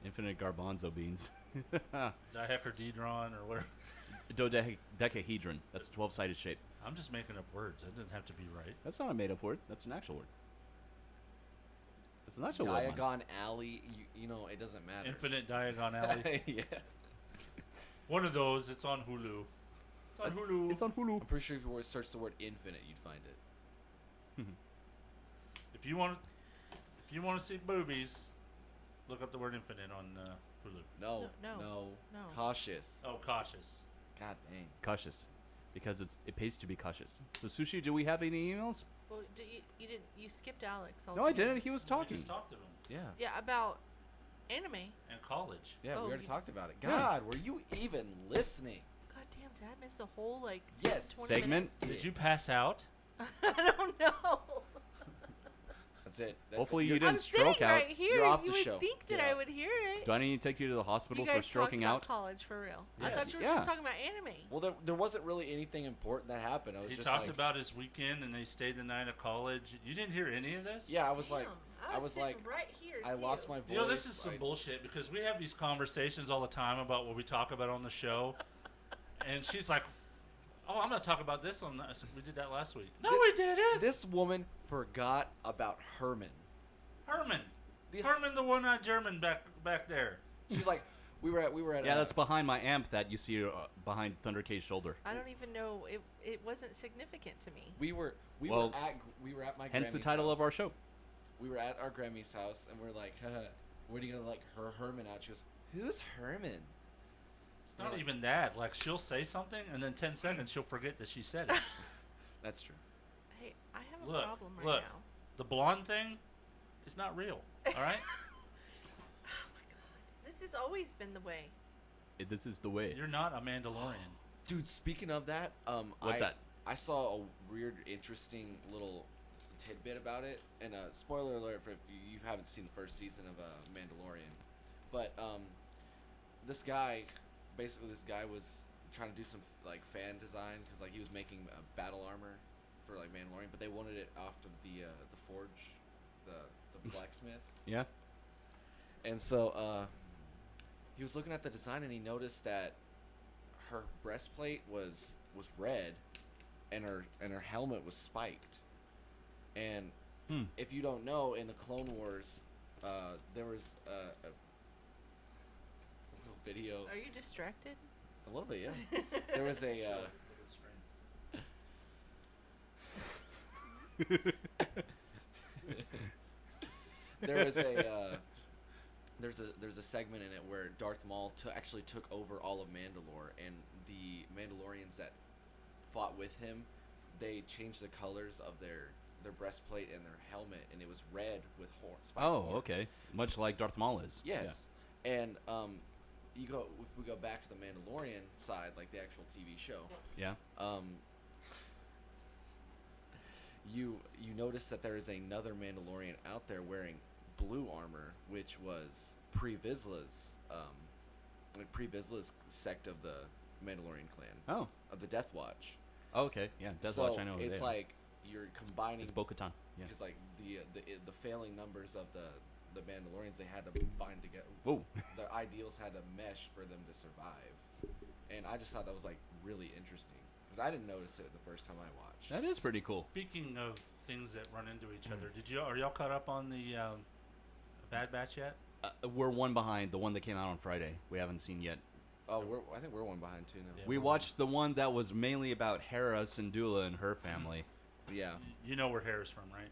Infinite garbanzo beans. Dihecadedron or whatever. Dodecahedron. That's a 12-sided shape. I'm just making up words. That doesn't have to be right. That's not a made-up word. That's an actual word. It's an actual word. Diagon Alley. You know, it doesn't matter. Infinite Diagon Alley. Yeah. One of those. It's on Hulu. It's on Hulu. I'm pretty sure if you were to search the word infinite, you'd find it. If you want to see boobies, look up the word infinite on Hulu. No. Cautious. Oh, cautious. God dang. Cautious. Because it pays to be cautious. So, Sushi, do we have any emails? Well, you skipped Alex. No, I didn't. He was talking. We just talked to him. Yeah. Yeah, about anime. And college. Yeah, Oh, we already you talked about it. God, were you even listening? God damn, did I miss a whole 20 segment? minutes? Did you pass out? I don't know. That's it. Hopefully you I'm didn't stroke sitting out. right here. You're off You the would show. think that Get I out. would hear it. Do I need to take you to the hospital You for guys stroking talked out? about college for real. I Yes. thought you were Yeah. just talking about anime. Well, there wasn't really anything important that happened. I was He just talked like, about his weekend and they stayed the night at college. You didn't hear any of this? Yeah, I was Damn, like, I was sitting right here. I too. lost my voice. You know, this is some bullshit because we have these conversations all the time about what we talk about on the show. And she's like, oh, I'm going to talk about this on this. We did that last week. No, we didn't. This woman forgot about Herman. Herman, the one-eyed German back there. She's like, we were at. Yeah, that's behind my amp that you see behind Thunder K's shoulder. I don't even know. It wasn't significant to me. We were at my. Hence the Grammy's title house. of our show. We were at our Grammy's house and we're like, when are you gonna Herman out? She goes, who's Herman? It's not even that. Like, she'll say something and then 10 seconds she'll forget that she said it. That's true. Hey, I have a problem right look, now. The blonde thing is not real. All right. Oh my god, this has always been the way. This is the way. You're not a Mandalorian. Dude, speaking of that, What's that? I saw a weird, interesting little tidbit about it, and spoiler alert for if you haven't seen the first season of Mandalorian, but this guy was trying to do some fan design because he was making battle armor for Mandalorian, but they wanted it off of the forge, the blacksmith. Yeah. And so he was looking at the design and he noticed that her breastplate was red, and her helmet was spiked. And if you don't know, in the Clone Wars, there was a little video. Are you distracted? A little bit, yeah. There was a. There's a segment in it where Darth Maul actually took over all of Mandalore, and the Mandalorians that fought with him, they changed the colors of their breastplate and their helmet, and it was red with spiked horns. Okay. Much like Darth Maul is. Yes. Yeah. And if we go back to the Mandalorian side, like the actual TV show. Yeah. You notice that there is another Mandalorian out there wearing blue armor, which was Pre Vizsla's sect of the Mandalorian clan. Oh. Of the Death Watch. Oh, okay. Yeah, Death Watch. I know. It's like you're combining. It's Bo-Katan. Yeah. Because the failing numbers of the Mandalorians, they had to bind together. Whoa. Their ideals had to mesh for them to survive. and I just thought that was like really interesting because I didn't notice it the first time I watched. That is pretty cool. Speaking of things that run into each other, are y'all caught up on the Bad Batch yet? We're one behind the one that came out on Friday. We haven't seen yet. Oh, I think we're one behind too now. Yeah, We watched the one that was mainly about Hera Syndulla and her family. Yeah. You know where Hera's from, right?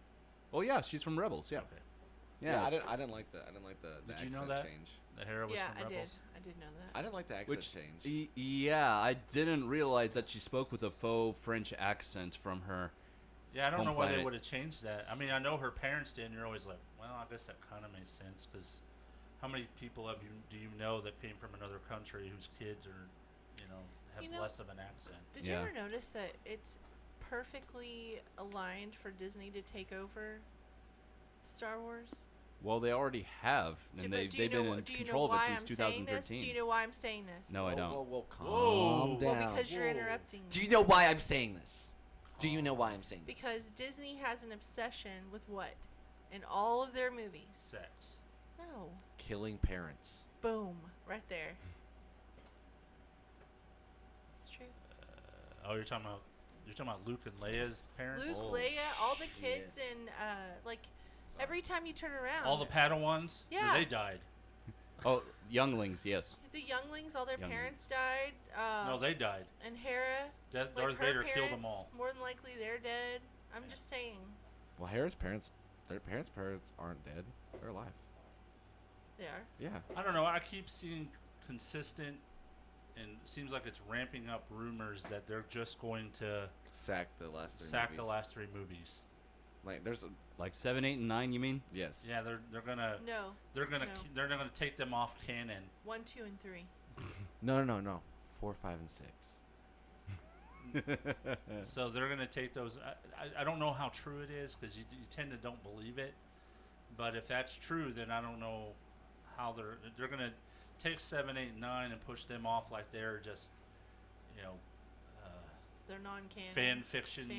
Oh yeah, she's from Rebels. Yeah. Okay. Yeah. I didn't like the Did you know accent that? change. The Hera was Yeah, from I did. Rebels? I did know that. I didn't like the accent change. Yeah, I didn't realize that she spoke with a faux French accent from her. Yeah, I don't home know why they planet. would have changed that. I mean, I know her parents did, and you're always like, well, I guess that kind of makes sense, because how many people do you know that came from another country whose kids are, have less of an accent? Did you ever notice that it's perfectly aligned for Disney to take over Star Wars? Well, they already have, and they've been in control of it since 2013. Do you know why I'm saying this? No, I don't. Whoa, calm Well, down. because you're interrupting me. Do you know why I'm saying this? Do you know why I'm saying this? Because Disney has an obsession with what? In all of their movies? Sex. No. Killing parents. Boom. Right there. It's true. You're talking about Luke and Leia's parents? Luke, Leia, all the kids, and every time you turn around. All the Padawans? Yeah. They died. Oh, younglings, yes. The younglings, all their Younglings. parents died. No, they died. And Hera. Darth her Vader killed parents, them all. More than likely, they're dead. I'm just saying. Well, Hera's parents, their parents' aren't dead. They're alive. They are. Yeah. I don't know. I keep seeing consistent, and it seems like it's ramping up rumors that they're just going to sack the last three movies. Like there's like 7, 8, and 9. You mean? Yes. Yeah, they're gonna. No. They're gonna. No. They're gonna take them off canon. 1, 2, and 3. No. 4, 5, and 6. So they're gonna take those. I don't know how true it is, because you tend to don't believe it. But if that's true, then I don't know how they're gonna take 7, 8, and 9 and push them off like they're just, they're non-canon. fan fiction.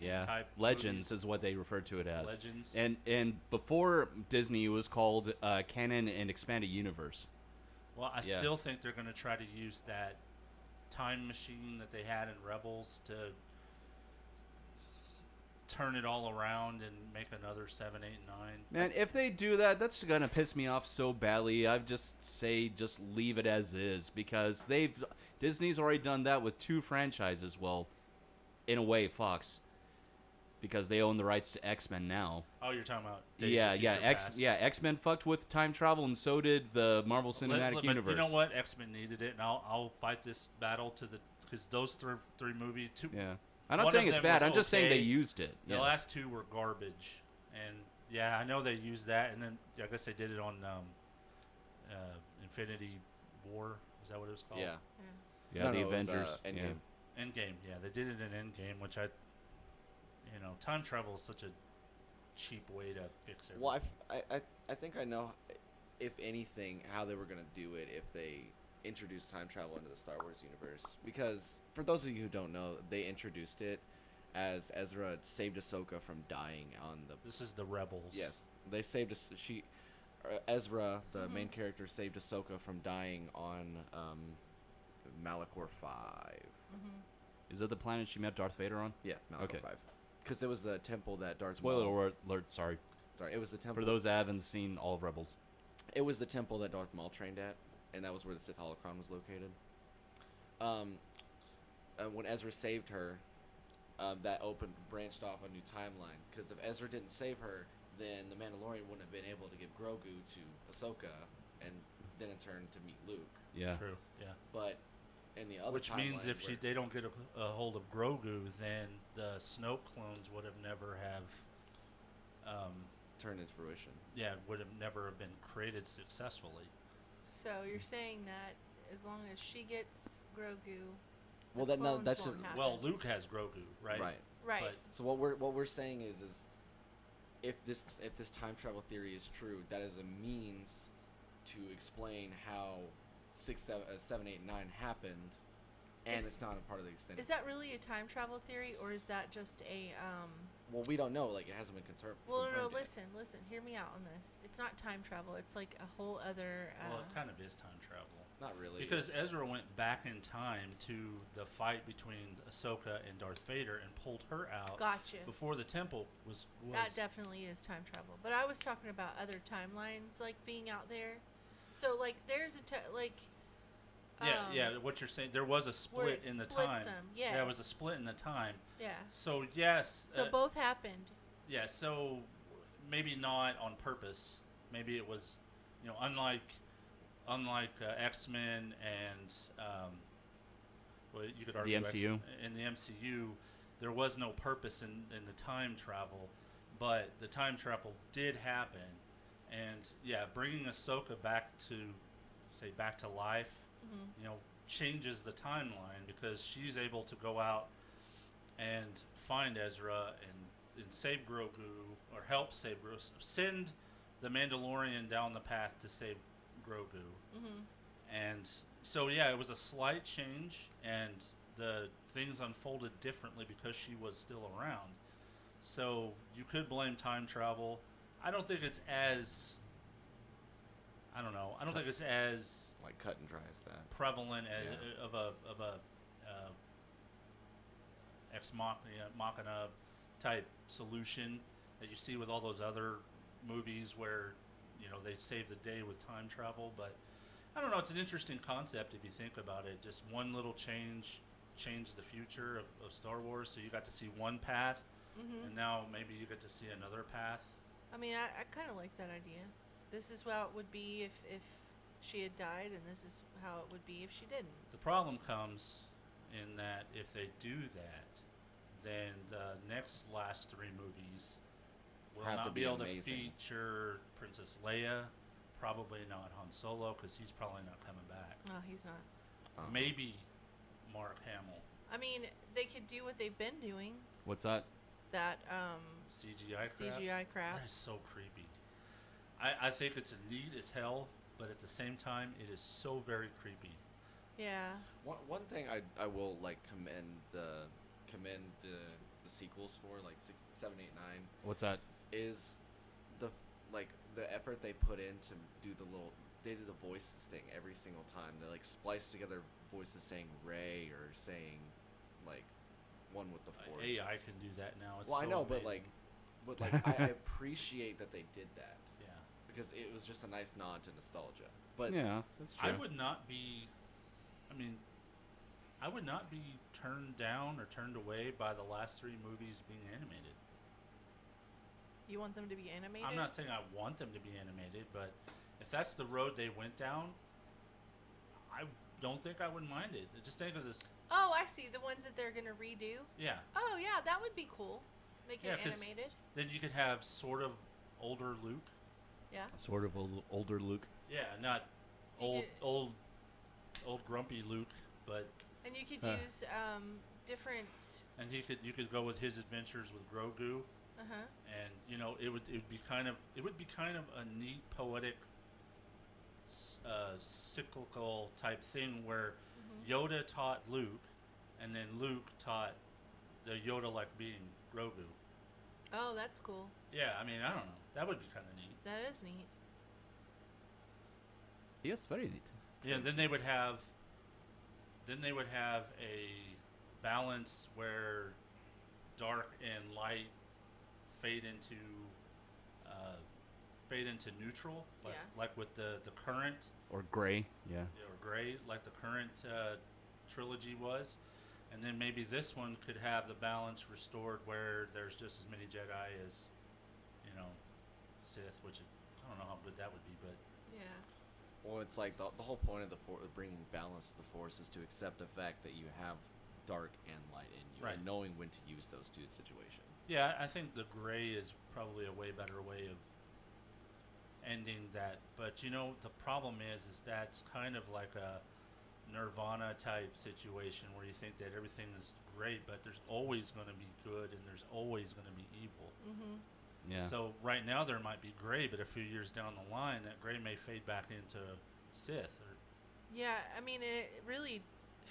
Yeah, type Legends movies. is what they refer to it as. Legends. And before Disney, it was called Canon and Expanded Universe. Well, I still think they're going to try to use that time machine that they had in Rebels to turn it all around and make another 7, 8, 9. Man, if they do that, that's gonna piss me off so badly. I'd just leave it as is, because Disney's already done that with 2 franchises. Well, in a way, Fox, because they own the rights to X-Men now. Oh, you're talking about Days of Future Past. X-Men fucked with time travel, and so did the Marvel Cinematic Universe. You know what? X-Men needed it, and I'll fight this battle because those three movies. Yeah. I'm not saying it's bad. I'm just saying they used it. The last 2 were garbage, and yeah, I know they used that, and then I guess they did it on Infinity War. Is that what it was called? Yeah. Yeah, the Avengers. Endgame. Endgame. Yeah, they did it in Endgame, which time travel is such a cheap way to fix it. Well, I think I know, if anything, how they were gonna do it if they introduced time travel into the Star Wars universe. Because for those of you who don't know, they introduced it as Ezra saved Ahsoka from dying on the. This is the Rebels. Yes, they saved Ezra, the main character, saved Ahsoka from dying on Malachor 5. Is it the planet she met Darth Vader on? Yeah, Malachor 5. Because it was the temple that Darth Spoiler Maul. alert! Sorry, it was the temple. For those that haven't seen all of Rebels. It was the temple that Darth Maul trained at, and that was where the Sith Holocron was located. When Ezra saved her, that branched off a new timeline. Because if Ezra didn't save her, then the Mandalorian wouldn't have been able to give Grogu to Ahsoka, and then in turn to meet Luke. Yeah. True. Yeah. But in the other which means if they don't get a hold of Grogu, then the Snoke clones would have never turned into fruition. Yeah, would have never have been created successfully. So you're saying that as long as she gets Grogu, well, that's just well, Luke has Grogu, right? Right. But so what we're saying is if this time travel theory is true, that is a means to explain how 6, 7, 8, 9 happened, and it's not a part of the extended. Is that really a time travel theory, or is that just a? Well, we don't know. Like, it hasn't been confirmed. Well, no. Listen. Hear me out on this. It's not time travel. It's like a whole other. Well, it kind of is time travel. Not really. Because Ezra went back in time to the fight between Ahsoka and Darth Vader and pulled her out. Gotcha. Before the temple was. That definitely is time travel. But I was talking about other timelines, like being out there. So like, there's yeah. What you're saying, there was a split in the time. Yeah. There was a split in the time. Yeah. So yes. So both happened. Yeah. So maybe not on purpose. Maybe it was, unlike X-Men and well, you could argue the MCU. In the MCU, there was no purpose in the time travel, but the time travel did happen, and bringing Ahsoka back to life, changes the timeline because she's able to go out and find Ezra and save Grogu or help save Grogu, send the Mandalorian down the path to save Grogu. And so it was a slight change, and the things unfolded differently because she was still around. So you could blame time travel. I don't think it's as think it's as like cut and dry as that prevalent as of a ex machina type solution that you see with all those other movies where they save the day with time travel. But I don't know, it's an interesting concept if you think about it. Just one little change changed the future of Star Wars. So you got to see one path, and now maybe you get to see another path. I mean, I kind of like that idea. This is how it would be if she had died, and this is how it would be if she didn't. The problem comes in that if they do that, then the last three movies will not be able to feature Princess Leia, probably not Han Solo, because he's probably not coming back. No, he's not. Maybe Mark Hamill. I mean, they could do what they've been doing. What's that? That CGI crap. That is so creepy. I think it's neat as hell, but at the same time, it is so very creepy. Yeah. One thing I will commend the sequels for, like 6, 7, 8, 9. What's that? Is the effort they put in to do they did the voices thing every single time. They splice together voices saying Rey or saying one with the Force. AI can do that now. It's I know, amazing. but I appreciate that they did that. Yeah. Because it was just a nice nod to nostalgia. But yeah, that's true. I would not be turned down or turned away by the last three movies being animated. You want them to be animated? I'm not saying I want them to be animated, but if that's the road they went down, I don't think I would mind it. Just think of this. Oh, I see. The ones that they're going to redo? Yeah. Oh, yeah, that would be cool. Make it animated. Then you could have sort of older Luke. Yeah. Sort of older Luke. Yeah, not old grumpy Luke, but. And you could use different. And you could go with his adventures with Grogu. And it would be kind of a neat poetic cyclical type thing where Yoda taught Luke, and then Luke taught the Yoda being Grogu. Oh, that's cool. Yeah, I mean, I don't know. That would be kind of neat. That is neat. Yes, very neat. Yeah, then they would have a balance where dark and light fade into neutral, like with the current or gray, or gray, like the current trilogy was, and then maybe this one could have the balance restored where there's just as many Jedi as Sith, which I don't know how good that would be, but yeah. Well, it's like the whole point of bringing balance to the Force is to accept the fact that you have dark and light in you, and knowing when to use those two situations. Yeah, I think the gray is probably a way better way of ending that. But the problem is that's kind of like a Nirvana type situation where you think that everything is great, but there's always going to be good and there's always going to be evil. Yeah. So right now there might be gray, but a few years down the line, that gray may fade back into Sith. Yeah, I mean, it really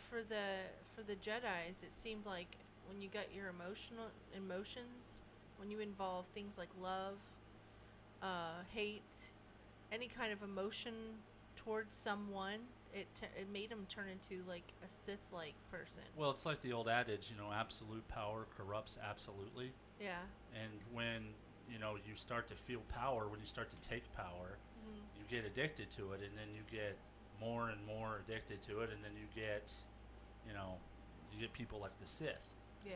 for the Jedis, it seemed like when you got your emotions, when you involve things like love, hate, any kind of emotion towards someone, it made him turn into like a Sith-like person. Well, it's like the old adage, absolute power corrupts absolutely. Yeah. And when, you start to feel power, when you start to take power, you get addicted to it, and then you get more and more addicted to it, and then you get, you get people like the Sith. Yeah.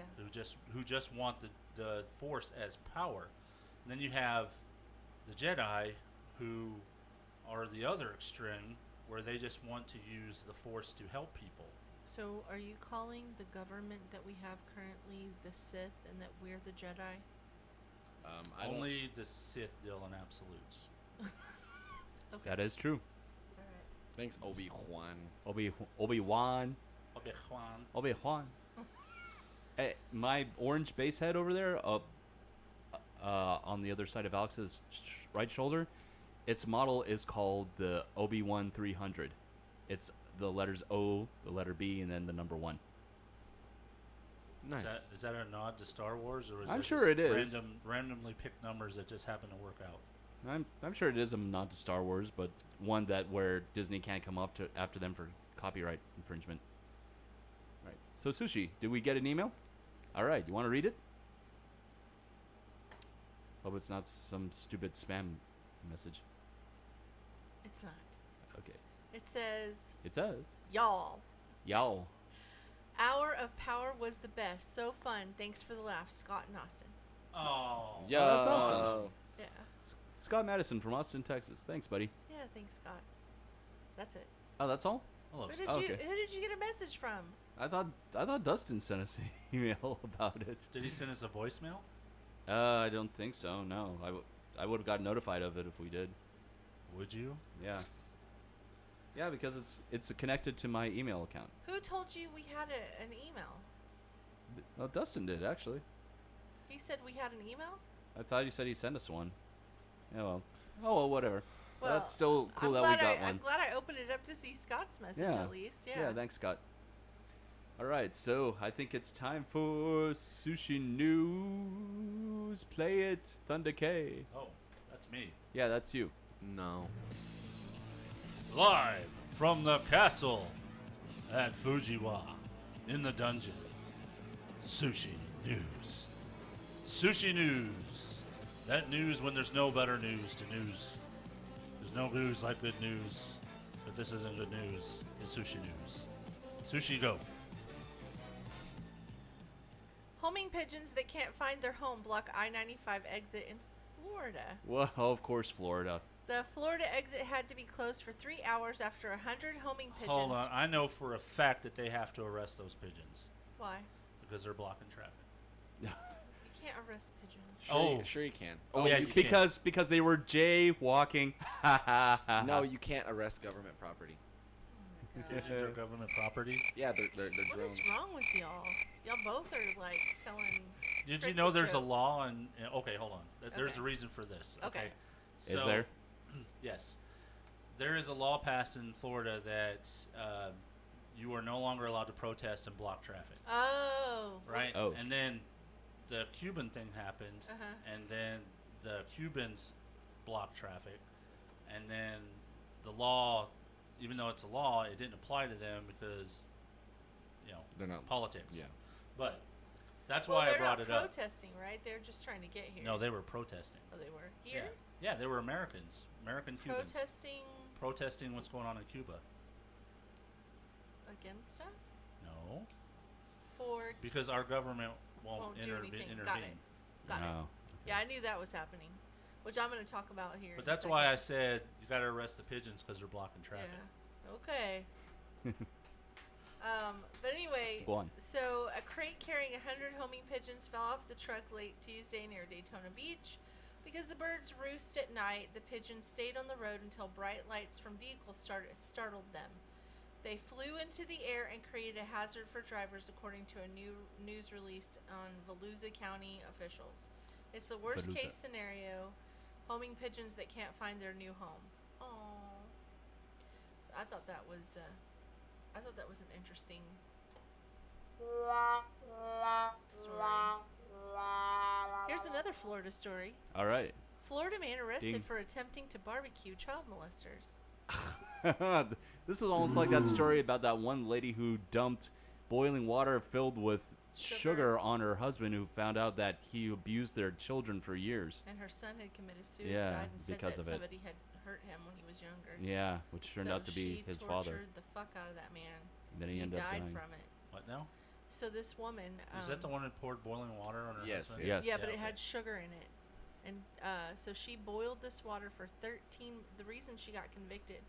Who just want the Force as power. And then you have the Jedi who are the other extreme, where they just want to use the Force to help people. So are you calling the government that we have currently the Sith and that we're the Jedi? Only the Sith deal in absolutes. Okay. That is true. All right. Thanks, Obi-Wan. Obi-Wan. Obi-Wan. Obi-Wan. Hey, my orange base head over there, on the other side of Alex's right shoulder, its model is called the Obi-Wan 300. It's the letters O, the letter B, and then the number 1. Nice. Is that a nod to Star Wars, or is I'm that sure just it is. randomly picked numbers that just happen to work out? I'm sure it is a nod to Star Wars, but one that where Disney can't come up to after them for copyright infringement. Right. So Sushi, did we get an email? All right. You want to read it? Hope it's not some stupid spam message. It's not. Okay. It says, It says, y'all. Hour of Power was the best. So fun. Thanks for the laugh. Scott and Austin. Oh. Yeah, that's awesome. Yeah. Scott Madison from Austin, Texas. Thanks, buddy. Yeah, thanks, Scott. That's it. Oh, that's all? Hello. Who did you get a message from? I thought Dustin sent us an email about it. Did he send us a voicemail? I don't think so. No, I would have got notified of it if we did. Would you? Yeah. Yeah, because it's connected to my email account. Who told you we had an email? Well, Dustin did actually. He said we had an email? I thought he said he sent us one. Yeah, well. Oh well, whatever. Well, that's still cool that we got one. I'm glad I opened it up to see Scott's message at least. Yeah. Yeah, thanks, Scott. All right, so I think it's time for Sushi News. Play it, Thunder K. Oh, that's me. Yeah, that's you. No. Live from the castle at Fujiwa in the dungeon. Sushi News. Sushi News. That news when there's no better news to news. There's no news like good news, but this isn't good news. It's Sushi News. Sushi, go. Homing pigeons that can't find their home block I-95 exit in Florida. Well, of course, Florida. The Florida exit had to be closed for 3 hours after 100 homing pigeons. Hold on. I know for a fact that they have to arrest those pigeons. Why? Because they're blocking traffic. You can't arrest pigeons. Sure you can. Oh, yeah, you because they were jaywalking. No, you can't arrest government property. Pigeons are government property. Yeah, they're drones. What is wrong with y'all? Y'all both are like telling. Did you know there's a jokes. law in? Okay, hold on. There's Okay. a reason for this. Okay. So, Is there? Yes. There is a law passed in Florida that you are no longer allowed to protest and block traffic. Oh. Right. Oh. And then the Cuban thing happened, and then the Cubans blocked traffic, and then the law, even though it's a law, it didn't apply to them because, They're not politics. Yeah. But that's why I brought it they're up. not protesting, right? They're just trying to get here. No, they were protesting. Oh, they were here. Yeah, they were Americans, American Cubans, protesting what's going on in Cuba. Against us? No, For because our government won't do intervene. anything. Got it. Got it. No. Yeah, I knew that was happening, which I'm going to talk about here. But in a that's why I second. said you got to arrest the pigeons because they're blocking traffic. Yeah. Okay. But anyway, Go on. so a crate carrying 100 homing pigeons fell off the truck late Tuesday near Daytona Beach. Because the birds roost at night, the pigeons stayed on the road until bright lights from vehicles startled them. They flew into the air and created a hazard for drivers, according to a new news released on Volusia County officials. It's the worst case scenario, homing pigeons that can't find their new home. Oh, I thought that was an interesting story. Here's another Florida story. All right. Florida man arrested Ding. for attempting to barbecue child molesters. This is almost like that story about that one lady who dumped boiling water filled with sugar on her husband, who found out that he abused their children for years. And her son had committed suicide and said because that of it. somebody had hurt him when he was younger. Yeah, which turned out to be his father. She tortured the fuck out of that man. And then he ended up died dying. from it. What now? So this woman... Is that the one that poured boiling water on her husband? Yes. Yeah, but it had sugar in it. And so she boiled this water for 13... The reason she got convicted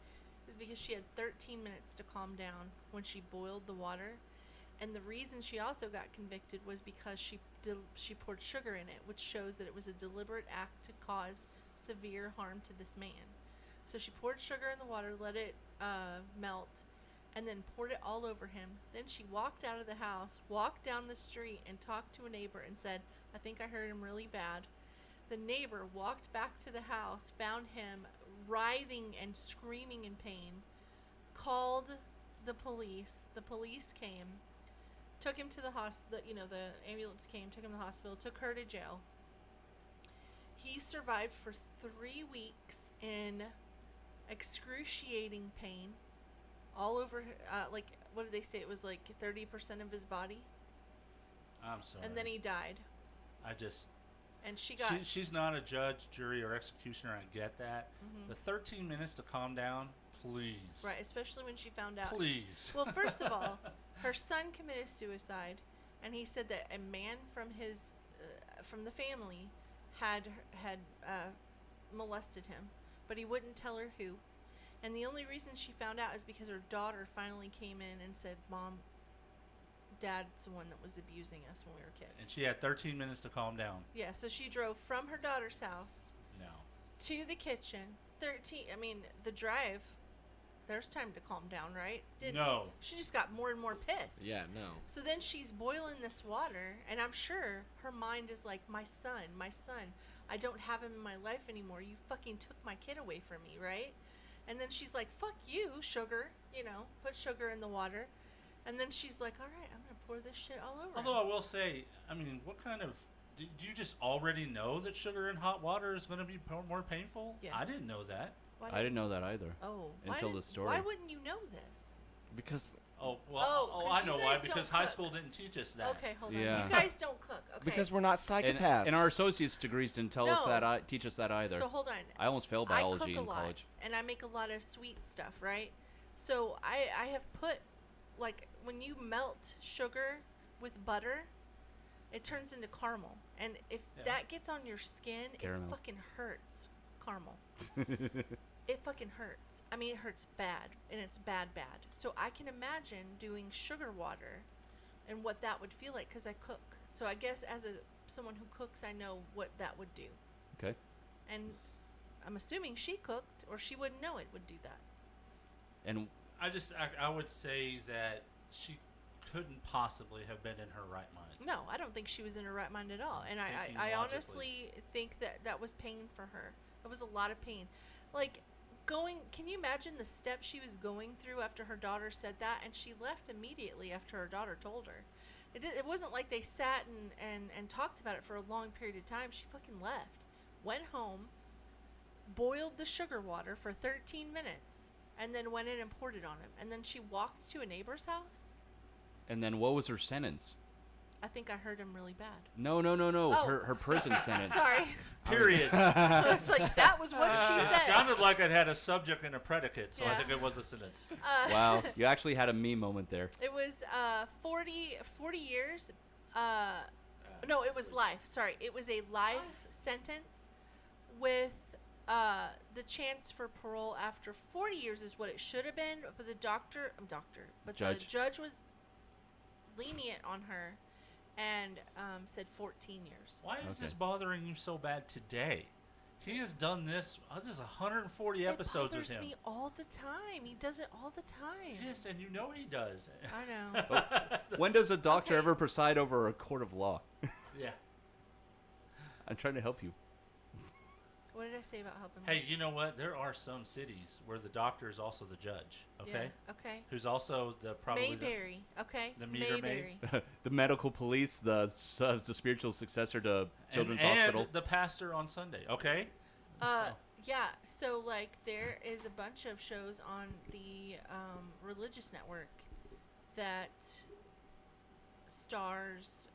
is because she had 13 minutes to calm down when she boiled the water. And the reason she also got convicted was because she poured sugar in it, which shows that it was a deliberate act to cause severe harm to this man. So she poured sugar in the water, let it melt, and then poured it all over him. Then she walked out of the house, walked down the street, and talked to a neighbor and said, I think I hurt him really bad. The neighbor walked back to the house, found him writhing and screaming in pain, called the police. The police came, took him to the hospital. The ambulance came, took him to the hospital, took her to jail. He survived for 3 weeks in excruciating pain all over, what did they say? It was like 30% of his body. I'm sorry. And then he died. And she got... She's not a judge, jury, or executioner. I get that. Mm-hmm. The 13 minutes to calm down, please. Right, especially when she found out. Please. Well, first of all, her son committed suicide, and he said that a man from his, from the family, had molested him, but he wouldn't tell her who. And the only reason she found out is because her daughter finally came in and said, Mom, Dad's the one that was abusing us when we were kids. And she had 13 minutes to calm down. Yeah, so she drove from her daughter's house No. to the kitchen. The drive, there's time to calm down, right? No. She just got more and more pissed. Yeah, no. So then she's boiling this water, and I'm sure her mind is like, my son, I don't have him in my life anymore. You fucking took my kid away from me, right? And then she's like, fuck you, sugar, put sugar in the water. And then she's like, all right, I'm going to pour this shit all over Although him. I will say, what kind of... Do you just already know that sugar in hot water is going to be more painful? Yes. I didn't know that. I didn't know that either. Oh. Until the story. Why wouldn't you know this? Because... I know why. Because high school didn't teach us that. Okay, hold on. Yeah. You guys don't cook, okay? Because we're not psychopaths. And our associate's degrees didn't teach us that either. So hold on. I almost failed biology in college. And I make a lot of sweet stuff, right? So I have put, when you melt sugar with butter, it turns into caramel. And if that gets on your skin, Caramel. it fucking hurts. Caramel. It fucking hurts. It hurts bad, and it's bad. So I can imagine doing sugar water and what that would feel like, because I cook. So I guess as someone who cooks, I know what that would do. Okay. And I'm assuming she cooked, or she wouldn't know it would do that. And I would say that she couldn't possibly have been in her right mind. No, I don't think she was in her right mind at all. And I honestly think that was pain for her. It was a lot of pain. Can you imagine the steps she was going through after her daughter said that? And she left immediately after her daughter told her. It wasn't like they sat and talked about it for a long period of time. She fucking left, went home, boiled the sugar water for 13 minutes, and then went in and poured it on him. And then she walked to a neighbor's house. And then what was her sentence? I think I hurt him really bad. No. Oh. Her prison sentence. Sorry. Period. I was like, that was what she It said. sounded like it had a subject and a predicate, so I Yeah. think it was a sentence. Wow, you actually had a me moment there. It was 40 years. No, it was life. Sorry. It was a life sentence with the chance for parole after 40 years is what it should have been. But the the judge was lenient on her and said 14 years. Why is this bothering you so bad today? He has done this. This is 140 episodes with him. It bothers me all the time. He does it all the time. Yes, and you know he does. I know. When does a doctor ever preside over a court of law? Yeah. I'm trying to help you. What did I say about helping? Hey, you know what? There are some cities where the doctor is also the judge. Okay. Yeah, okay. Who's also probably Mayberry. Okay. the meter maid. The medical police, the spiritual successor to Children's and Hospital. the pastor on Sunday. Okay. Yeah, so like there is a bunch of shows on the religious network that stars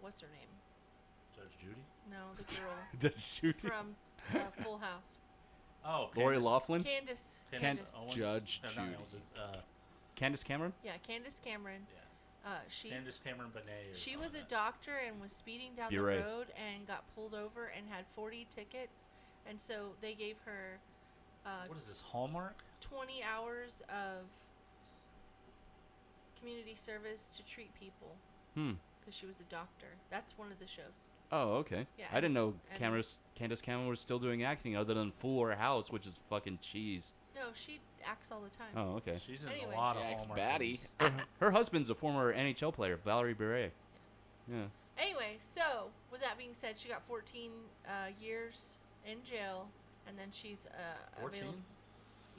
what's her name? Judge Judy? No, the girl Judge Judy from Full House. Oh, Lori Loughlin? Candace. Judge Judy. Candace Cameron? Yeah, Candace Cameron. She's Candace Cameron Benet. She was a doctor and was speeding down the road and got pulled over and had 40 tickets, and so they gave her what is this, Hallmark? 20 hours of community service to treat people. Because she was a doctor. That's one of the shows. Oh, okay. Yeah, I didn't know Candace Cameron was still doing acting other than Fuller House, which is fucking cheese. No, she acts all the time. Oh, okay. She's in a lot of Hallmark baddie. Her husband's a former NHL player, Valerie Beret. Yeah. Anyway, so with that being said, she got 14 years in jail, and then she's 14? available.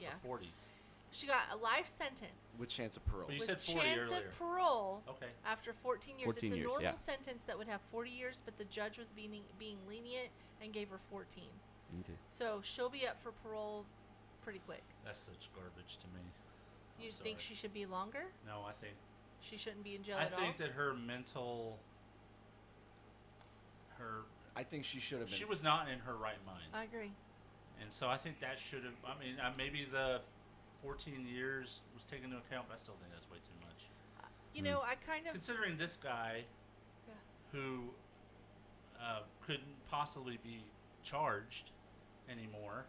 Yeah. 40. She got a life sentence. With chance of parole. Well, you with said 40 chance earlier. of parole. Okay. After 14 years. 14 it's a years, normal yeah. sentence that would have 40 years, but the judge was being lenient and gave her 14. Okay. So she'll be up for parole pretty quick. That's such garbage to me. You think she should be longer? No, I think she shouldn't be in jail I at all. think that her mental, I think she should have been. She was not in her right mind. I agree. And so I think that should have. I mean, maybe the 14 years was taken into account, but I still think that's way too much. You know, I kind of considering this guy, who couldn't possibly be charged anymore,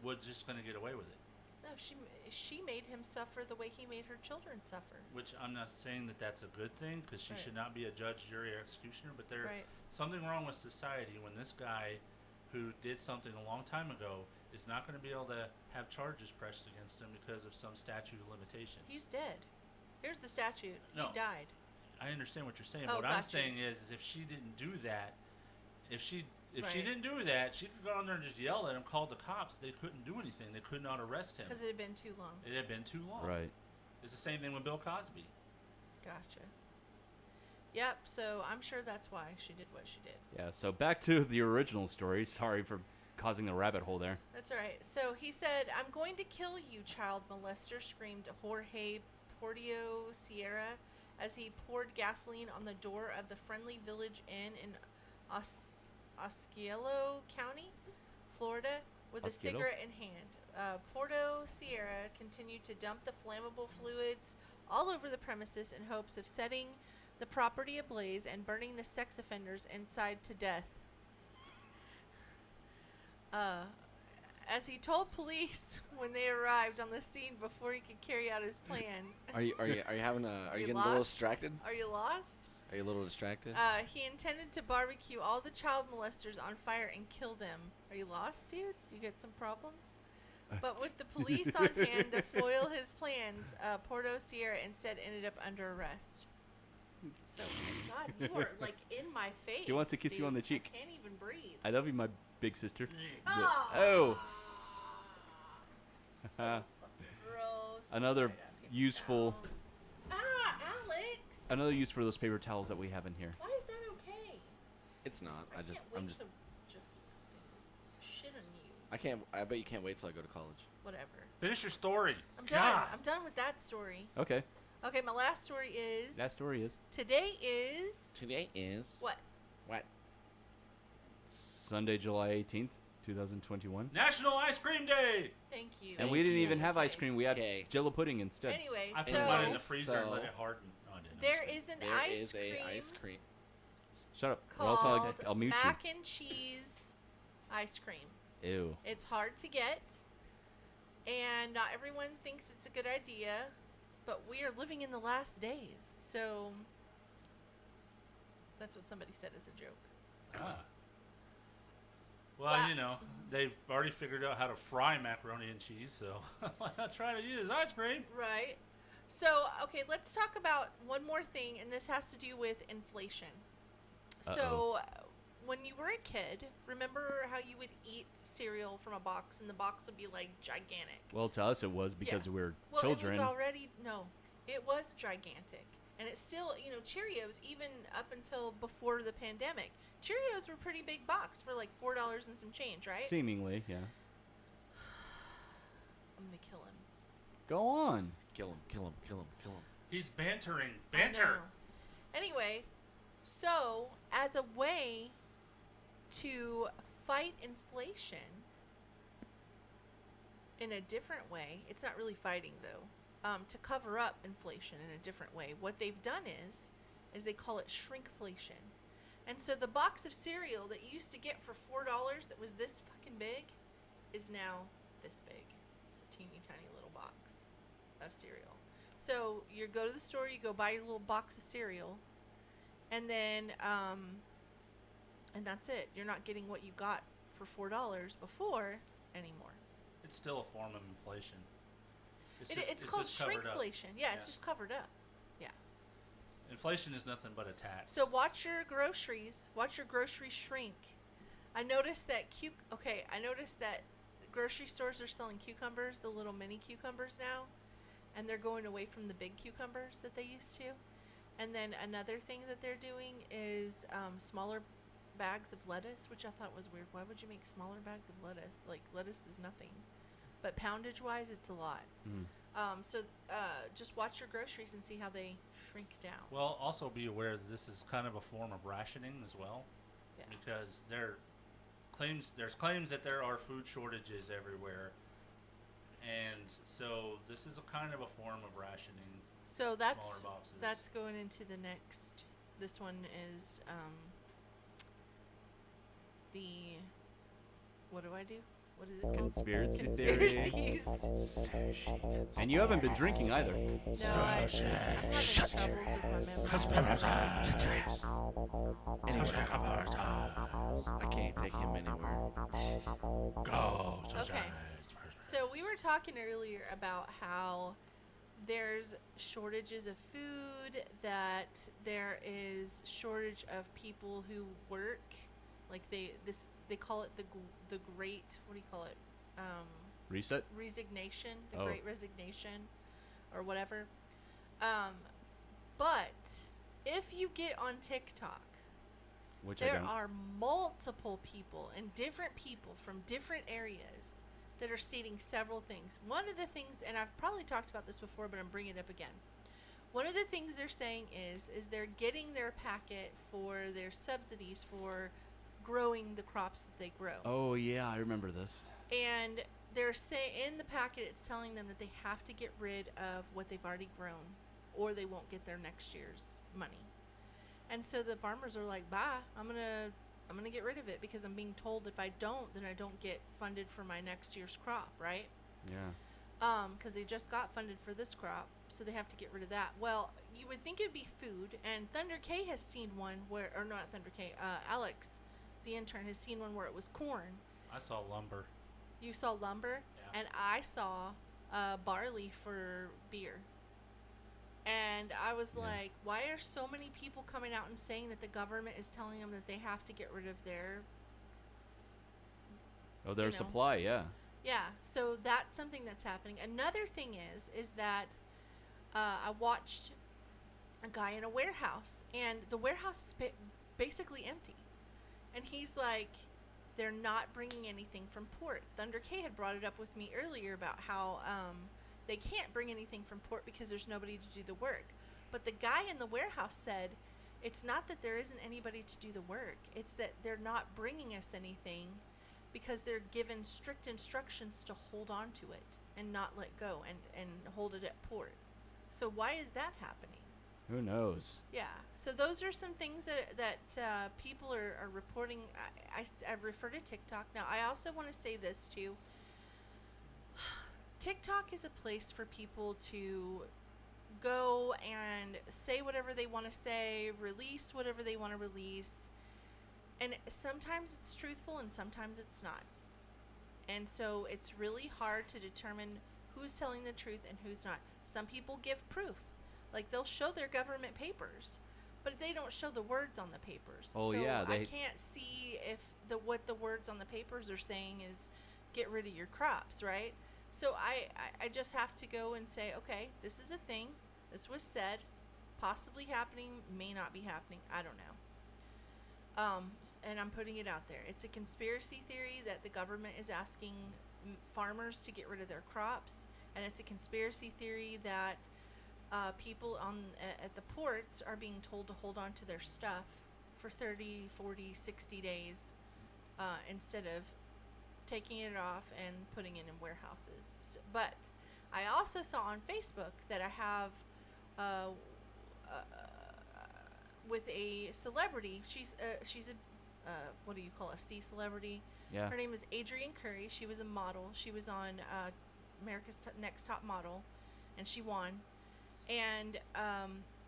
was just going to get away with it. No, she made him suffer the way he made her children suffer. Which I'm not saying that that's a good thing, because she should not be a judge, jury, or executioner. But there's something wrong with society when this guy, who did something a long time ago, is not going to be able to have charges pressed against him because of some statute of limitations. He's dead. Here's the statute. No. He died. I understand what you're saying. Oh, what I'm saying is if she didn't do that, if she didn't do that, she could go on there and just yell at him, call the cops. They couldn't do anything. They could not arrest him. Because it had been too long. It had been too long. Right. It's the same thing with Bill Cosby. Gotcha. Yep, so I'm sure that's why she did what she did. Yeah, so back to the original story. Sorry for causing the rabbit hole there. That's all right. So he said, "I'm going to kill you, child molester," screamed Jorge Portillo Sierra as he poured gasoline on the door of the Friendly Village Inn in Osceola County, Florida, with a cigarette in hand. Porto Sierra continued to dump the flammable fluids all over the premises in hopes of setting the property ablaze and burning the sex offenders inside to death. As he told police when they arrived on the scene before he could carry out his plan. Are you having a? Are you getting lost? a little distracted? Are you lost? Are you a little distracted? He intended to barbecue all the child molesters on fire and kill them. Are you lost, dude? You got some problems? But with the police on hand to foil his plans, Porto Sierra instead ended up under arrest. So, God, you are like in my face. He wants to kiss you on the cheek. I can't even breathe. I love you, my big sister. Oh. Oh. Gross. Another useful. Alex. Another use for those paper towels that we have in here. Why is that okay? It's not. I'm just shit on you. I can't. I bet you can't wait till I go to college. Whatever. Finish your story. I'm done. I'm done with that story. Okay. Okay, my last story is. That story is. Today is. What? What? Sunday, July 18th, 2021. National Ice Cream Day. Thank you. And we didn't even have ice cream. We had Jello pudding instead. Anyway, I put one in the freezer and let it harden. Oh, I didn't. There is an ice cream. Shut up. Or else I'll mute you. Mac and cheese ice cream. Ew. It's hard to get, and not everyone thinks it's a good idea, but we are living in the last days, so that's what somebody said as a joke. Well, you know, they've already figured out how to fry macaroni and cheese, so why not try to eat it as ice cream? Right. So, okay, let's talk about one more thing, and this has to do with inflation. So, when you were a kid, remember how you would eat cereal from a box, and the box would be, like, gigantic? Well, to us it was because we were well, children. It was gigantic. And it's still, Cheerios, even up until before the pandemic, Cheerios were pretty big box for like $4 and some change, right? Seemingly, yeah. I'm going to kill him. Go on. Kill him, kill him, kill him, kill him. He's bantering. I Banter. know. Anyway, so as a way to fight inflation in a different way, it's not really fighting though, to cover up inflation in a different way, what they've done is they call it shrinkflation. And so the box of cereal that you used to get for $4 that was this fucking big is now this big. It's a teeny tiny little box of cereal. So you go to the store, you go buy your little box of cereal, and then and that's it. You're not getting what you got for $4 before anymore. It's still a form of inflation. It's called just covered up. shrinkflation. Yeah, it's just covered up. Yeah. Inflation is nothing but a tax. So watch your groceries. Watch your groceries shrink. I noticed that grocery stores are selling cucumbers, the little mini cucumbers now, and they're going away from the big cucumbers that they used to. And then another thing that they're doing is smaller bags of lettuce, which I thought was weird. Why would you make smaller bags of lettuce? Like, lettuce is nothing. But poundage-wise, it's a lot. So just watch your groceries and see how they shrink down. Well, also be aware that this is kind of a form of rationing as well. Yeah. Because there's claims that there are food shortages everywhere. And so this is a kind of a form of rationing. So smaller boxes. that's going into the next. This one is what do I do? What is it called? Conspiracy Conspiracies. theory. And you haven't been drinking either. No, I'm having troubles with my memory. I can't take him anywhere. Go. Okay. So we were talking earlier about how there's shortages of food, that there is shortage of people who work, like they call it the great, what do you call it? Reset? Resignation, the Oh. great resignation, or whatever. But if you get on TikTok, Which I there don't. are multiple people and different people from different areas that are stating several things. One of the things, and I've probably talked about this before, but I'm bringing it up again. One of the things they're saying is they're getting their packet for their subsidies for growing the crops that they grow. Oh, yeah, I remember this. And they're saying in the packet, it's telling them that they have to get rid of what they've already grown, or they won't get their next year's money. And so the farmers are like, bye, I'm gonna get rid of it because I'm being told if I don't, then I don't get funded for my next year's crop, right? Yeah. Because they just got funded for this crop, so they have to get rid of that. Well, you would think it'd be food, and Thunder K has seen one where, or not Thunder K, Alex, the intern, has seen one where it was corn. I saw lumber. You saw lumber? Yeah. And I saw barley for beer. And I was like, why are so many people coming out and saying that the government is telling them that they have to get rid of their... Oh, their supply, yeah. Yeah, so that's something that's happening. Another thing is that I watched a guy in a warehouse, and the warehouse is basically empty. And he's like, they're not bringing anything from port. Thunder K had brought it up with me earlier about how they can't bring anything from port because there's nobody to do the work. But the guy in the warehouse said, it's not that there isn't anybody to do the work. It's that they're not bringing us anything because they're given strict instructions to hold on to it and not let go and hold it at port. So why is that happening? Who knows? Yeah. So those are some things that people are reporting. I refer to TikTok. Now, I also want to say this too. TikTok is a place for people to go and say whatever they want to say, release whatever they want to release. And sometimes it's truthful and sometimes it's not. And so it's really hard to determine who's telling the truth and who's not. Some people give proof. Like, they'll show their government papers, but they don't show the words on the papers. Oh, so yeah. I can't see if what the words on the papers are saying is get rid of your crops, right? So I just have to go and say, okay, this is a thing. This was said. possibly happening, may not be happening. I don't know. And I'm putting it out there. It's a conspiracy theory that the government is asking farmers to get rid of their crops, and it's a conspiracy theory that people at the ports are being told to hold on to their stuff for 30, 40, 60 days instead of taking it off and putting it in warehouses. But I also saw on Facebook that I have with a celebrity. She's a what do you call a C celebrity? Yeah. Her name is Adrienne Curry. She was a model. She was on America's Next Top Model, and she won. And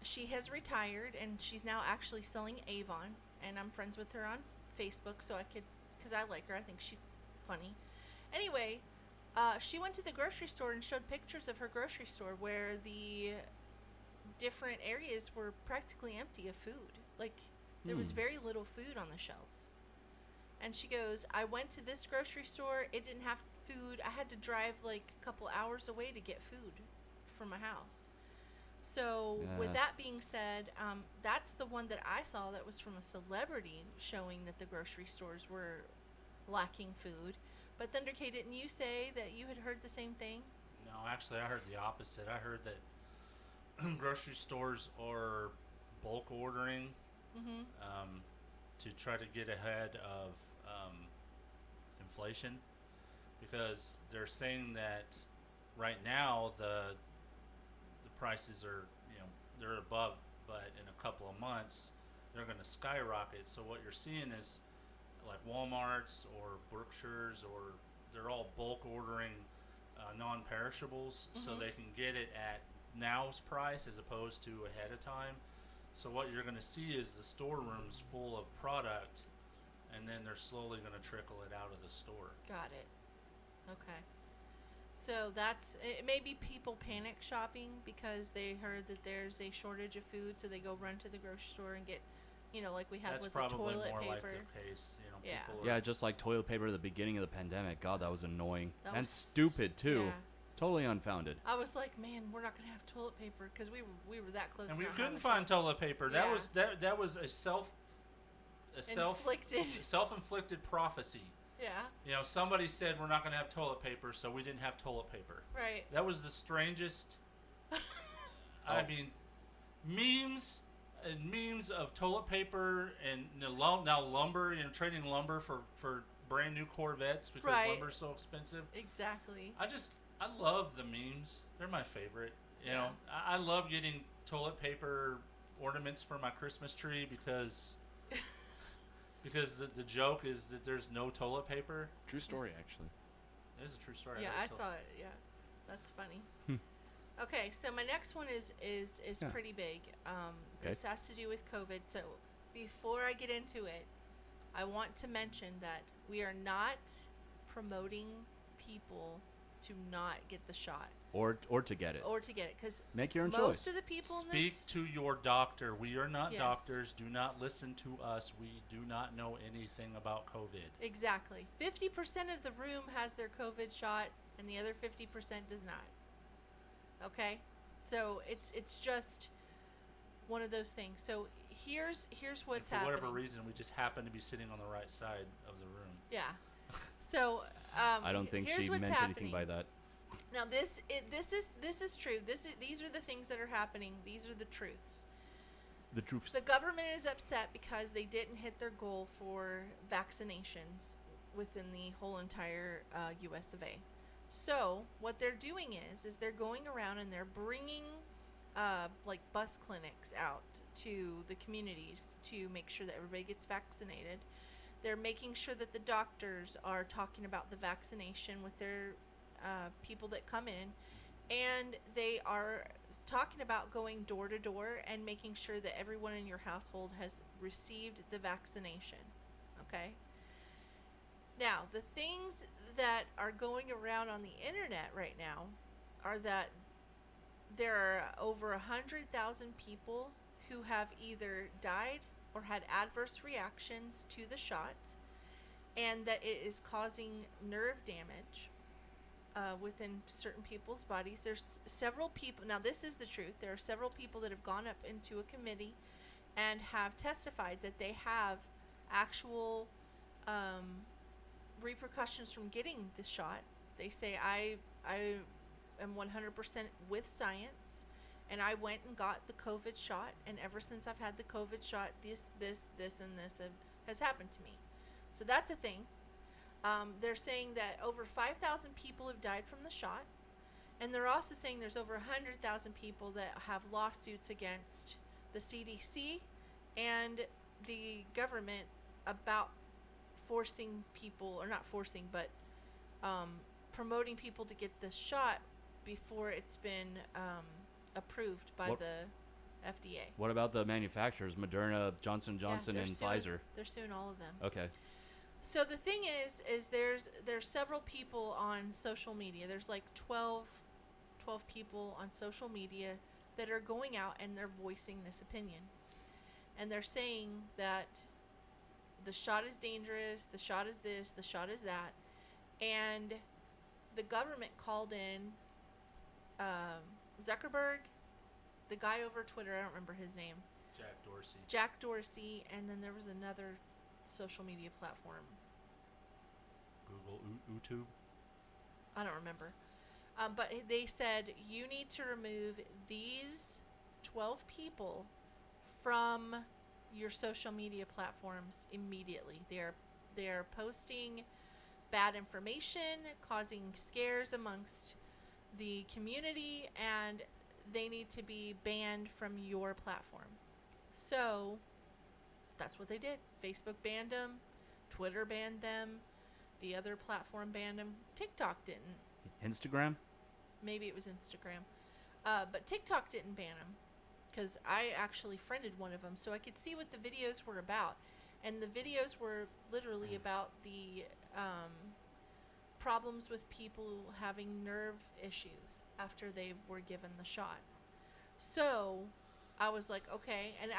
she has retired, and she's now actually selling Avon. And I'm friends with her on Facebook, so I could, because I like her. I think she's funny. Anyway, she went to the grocery store and showed pictures of her grocery store where the different areas were practically empty of food. Like, there was very little food on the shelves. And she goes, I went to this grocery store. It didn't have food. I had to drive like a couple hours away to get food from my house. So with that being said, that's the one that I saw that was from a celebrity showing that the grocery stores were lacking food. But Thunder K, didn't you say that you had heard the same thing? No, actually, I heard the opposite. I heard that grocery stores are bulk ordering to try to get ahead of inflation, because they're saying that right now the prices are, they're above, but in a couple of months they're going to skyrocket. So what you're seeing is like Walmart's or Berkshire's, or they're all bulk ordering non-perishables so they can get it at now's price as opposed to ahead of time. So what you're going to see is the storerooms full of product, and then they're slowly going to trickle it out of the store. Got it. Okay. So that's it. Maybe people panic shopping because they heard that there's a shortage of food, so they go run to the grocery store and get, like we had That's with the probably toilet more paper. like the case. Yeah. People Yeah, just like toilet paper at the beginning of the pandemic. God, that was annoying. That and was- stupid, too. yeah. Totally unfounded. I was like, man, we're not gonna have toilet paper because we were that close. And to we not couldn't having find toilet paper. That Yeah. was a Inflicted. self-inflicted prophecy. Yeah. Somebody said we're not going to have toilet paper, so we didn't have toilet paper. Right. That was the strangest. I mean, memes and memes of toilet paper and now lumber. Trading lumber for brand new Corvettes because Right. lumber's so expensive. Exactly. I love the memes. They're my favorite. I love getting toilet paper ornaments for my Christmas tree because the joke is that there's no toilet paper. True story, actually. It is a true story. Yeah, never I told- saw it. Yeah, that's funny. Okay, so my next one is Yeah. pretty big. This has to do with COVID. So before I get into it, I want to mention that we are not promoting people to not get the shot Or to get it. or to get it, because Make your own most choice. of the people in Speak this to your doctor. We are not Yes. doctors. Do not listen to us. We do not know anything about COVID. exactly 50% of the room has their COVID shot, and the other 50% does not. Okay, so it's just one of those things. So here's what's And for happening. whatever reason, we just happen to be sitting on the right side of the room. Yeah. So I don't think here's she what's meant happening. anything by that. Now this is true. These are the things that are happening. These are the truths. The truths. The government is upset because they didn't hit their goal for vaccinations within the whole entire U.S. of A. So what they're doing is they're going around and they're bringing like bus clinics out to the communities to make sure that everybody gets vaccinated. They're making sure that the doctors are talking about the vaccination with their people that come in, and they are talking about going door to door and making sure that everyone in your household has received the vaccination. Okay? Now, the things that are going around on the internet right now are that there are over 100,000 people who have either died or had adverse reactions to the shot, and that it is causing nerve damage. within certain people's bodies. There's several people. Now, this is the truth. There are several people that have gone up into a committee and have testified that they have actual repercussions from getting the shot. They say, I am 100% with science, and I went and got the COVID shot, and ever since I've had the COVID shot, this, and this has happened to me. So that's a thing. They're saying that over 5,000 people have died from the shot, and they're also saying there's over 100,000 people that have lawsuits against the CDC and the government about forcing people, or not forcing, but promoting people to get the shot before it's been approved by the FDA. What about the manufacturers, Moderna, Johnson & Johnson, and Pfizer? They're suing all of them. Okay. So the thing is there's several people on social media. There's like 12 people on social media that are going out and they're voicing this opinion. And they're saying that the shot is dangerous, the shot is this, the shot is that. And the government called in Zuckerberg, the guy over Twitter, I don't remember his name. Jack Dorsey, and then there was another social media platform. Google, YouTube? I don't remember. But they said, you need to remove these 12 people from your social media platforms immediately. They're posting bad information, causing scares amongst the community, and they need to be banned from your platform. So that's what they did. Facebook banned them, Twitter banned them, the other platform banned them. TikTok didn't. Instagram? Maybe it was Instagram. But TikTok didn't ban them because I actually friended one of them, so I could see what the videos were about. And the videos were literally about the problems with people having nerve issues after they were given the shot. So I was like, okay. And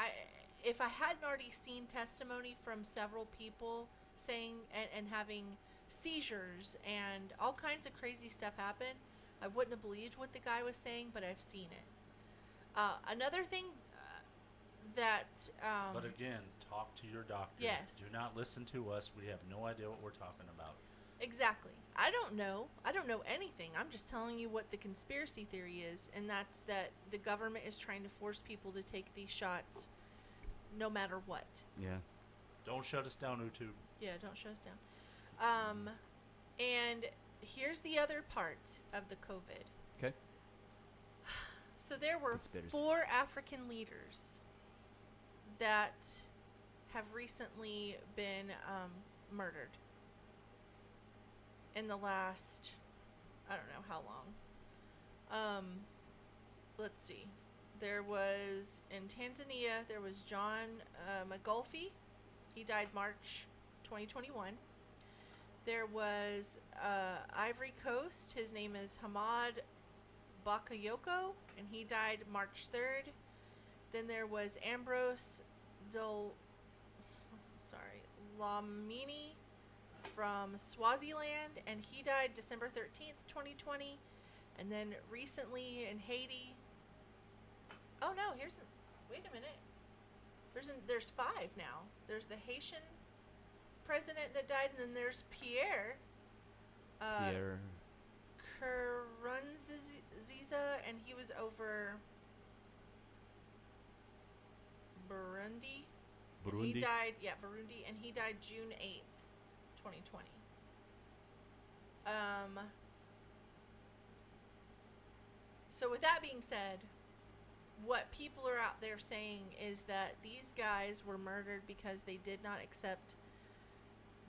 if I hadn't already seen testimony from several people saying and having seizures and all kinds of crazy stuff happen, I wouldn't have believed what the guy was saying, but I've seen it. Another thing that... but again, talk to your doctor. Yes. Do not listen to us. We have no idea what we're talking about. Exactly. I don't know anything. I'm just telling you what the conspiracy theory is, and that's that the government is trying to force people to take these shots no matter what. Yeah. Don't shut us down, YouTube. Yeah, don't shut us down. And here's the other part of the COVID. Okay. So there were 4 African leaders that have recently been murdered in the last, I don't know how long. Let's see. There was, in Tanzania, there was John Magufuli. He died March 2021. There was Ivory Coast. His name is Hamad Bakayoko, and he died March 3rd. Then there was Ambrose Lamini from Swaziland, and he died December 13th, 2020. And then recently in Haiti. Oh no, wait a minute. There's 5 now. There's the Haitian president that died, and then there's Pierre Nkurunziza, and he was over Burundi. Burundi? He died, Burundi, and he died June 8th, 2020. So with that being said, what people are out there saying is that these guys were murdered because they did not accept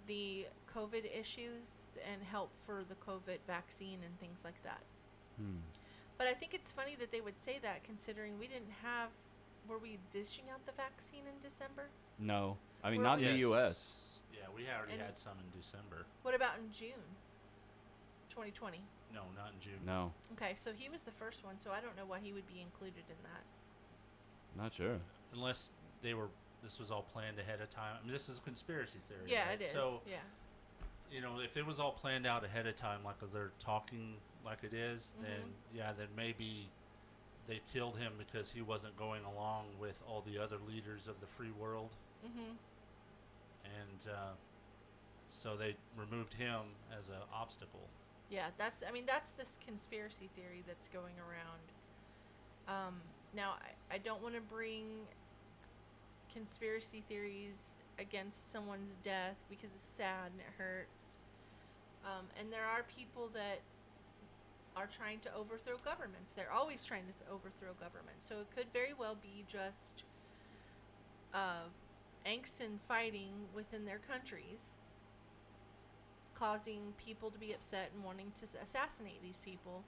the COVID issues and help for the COVID vaccine and things like that. But I think it's funny that they would say that, considering were we dishing out the vaccine in December? No. I mean, not in the U.S. Yeah, we already had some in December. What about in June 2020? No, not in June. No. Okay, so he was the first one, so I don't know why he would be included in that. Not sure. Unless this was all planned ahead of time. I mean, this is a conspiracy theory. Yeah, right? it is. So, yeah. you know, if it was all planned out ahead of time, like they're talking like it is, then then maybe they killed him because he wasn't going along with all the other leaders of the free world. And so they removed him as an obstacle. Yeah, that's this conspiracy theory that's going around. Now, I don't want to bring conspiracy theories against someone's death because it's sad and it hurts. And there are people that are trying to overthrow governments. They're always trying to overthrow governments. So it could very well be just angst and fighting within their countries, causing people to be upset and wanting to assassinate these people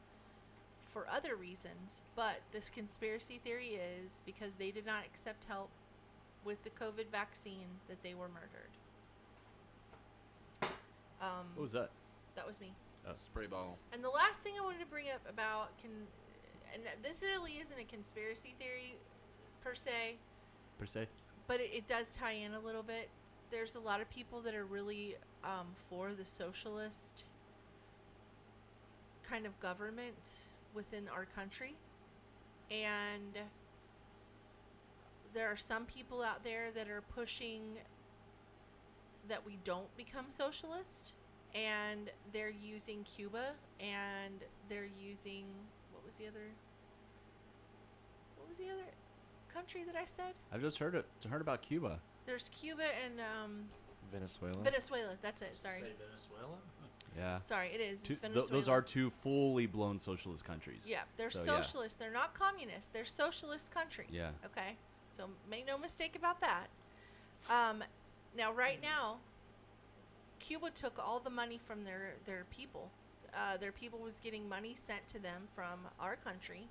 for other reasons. But this conspiracy theory is because they did not accept help with the COVID vaccine that they were murdered. What was that? That was me. Spray bottle. And the last thing I wanted to bring up about and this really isn't a conspiracy theory per se, but it does tie in a little bit. There's a lot of people that are really for the socialist kind of government within our country, and there are some people out there that are pushing that we don't become socialist, and they're using Cuba, and they're using what was the other country that I said? I've just heard about Cuba. There's Cuba and Venezuela. Venezuela, that's it. Sorry. Say Venezuela? Yeah. Sorry, it is. It's Venezuela. Those are two fully blown socialist countries. Yeah, they're socialist. Yeah. They're not communist. They're socialist countries. Yeah. Okay. So make no mistake about that. Now, right now, Cuba took all the money from their people. Their people was getting money sent to them from our country.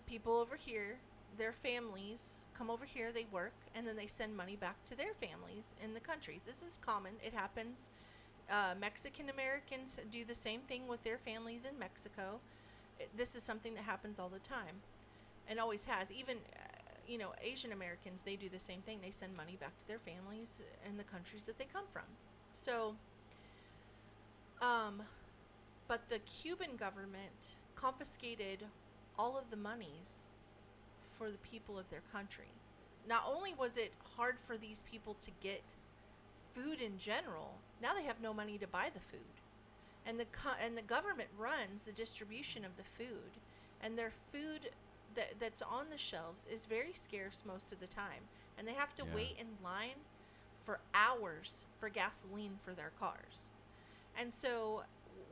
People over here, their families come over here, they work, and then they send money back to their families in the countries. This is common. It happens. Mexican Americans do the same thing with their families in Mexico. This is something that happens all the time and always has. Even, Asian Americans, they do the same thing. They send money back to their families in the countries that they come from. So, but the Cuban government confiscated all of the monies for the people of their country. Not only was it hard for these people to get food in general, now they have no money to buy the food. And the government runs the distribution of the food, and their food that's on the shelves is very scarce most of the time, and they have to wait in line for hours for gasoline for their cars. And so,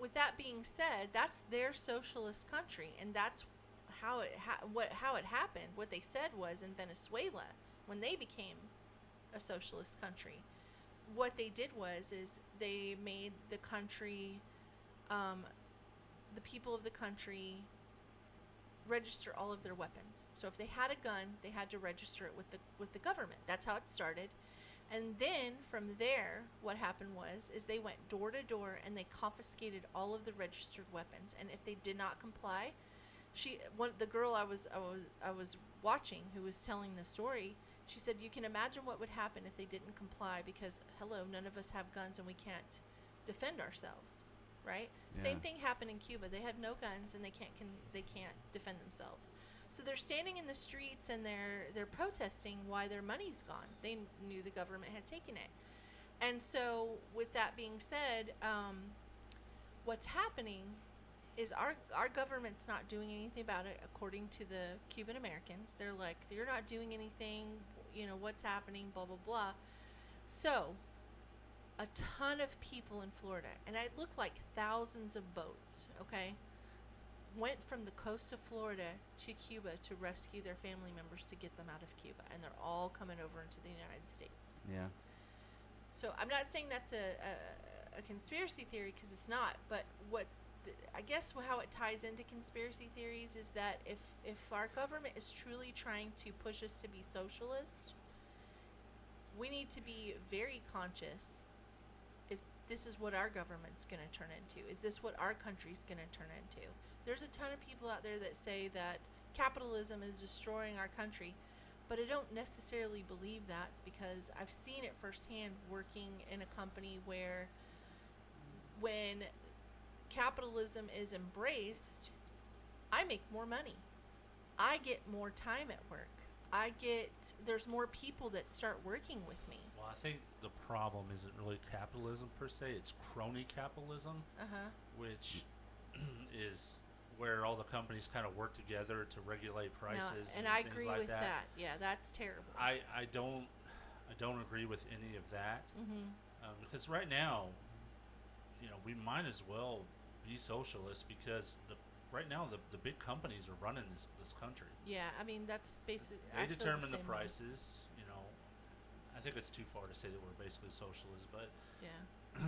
with that being said, that's their socialist country, and that's how it happened. What they said was in Venezuela, when they became a socialist country, what they did was they made the country, the people of the country, register all of their weapons. So if they had a gun, they had to register it with the government. That's how it started. And then from there, what happened was they went door to door and they confiscated all of the registered weapons. And if they did not comply, the girl I was watching, who was telling the story, she said, you can imagine what would happen if they didn't comply, because hello, none of us have guns and we can't defend ourselves, right? Yeah. Same thing happened in Cuba. They have no guns and they can't defend themselves. So they're standing in the streets and they're protesting why their money's gone. They knew the government had taken it. And so with that being said, what's happening is our government's not doing anything about it, according to the Cuban Americans. They're like, you're not doing anything, what's happening, blah, blah, blah. So a ton of people in Florida, and it looked like thousands of boats, okay, went from the coast of Florida to Cuba to rescue their family members to get them out of Cuba, and they're all coming over into the United States. Yeah. So I'm not saying that's a conspiracy theory, because it's not, but I guess how it ties into conspiracy theories is that if our government is truly trying to push us to be socialist, we need to be very conscious if this is what our government's going to turn into. Is this what our country's going to turn into? There's a ton of people out there that say that capitalism is destroying our country, but I don't necessarily believe that, because I've seen it firsthand working in a company where when capitalism is embraced, I make more money. I get more time at work. There's more people that start working with me. Well, I think the problem isn't really capitalism per se. It's crony capitalism, which is where all the companies kind of work together to regulate prices and and I things agree like with that. Yeah, that's terrible. I don't agree with any of that, because right now, we might as well be socialists because right now the big companies are running this country. Yeah, I mean that's basically They determine the prices. I think it's too far to say that we're basically socialists, but yeah,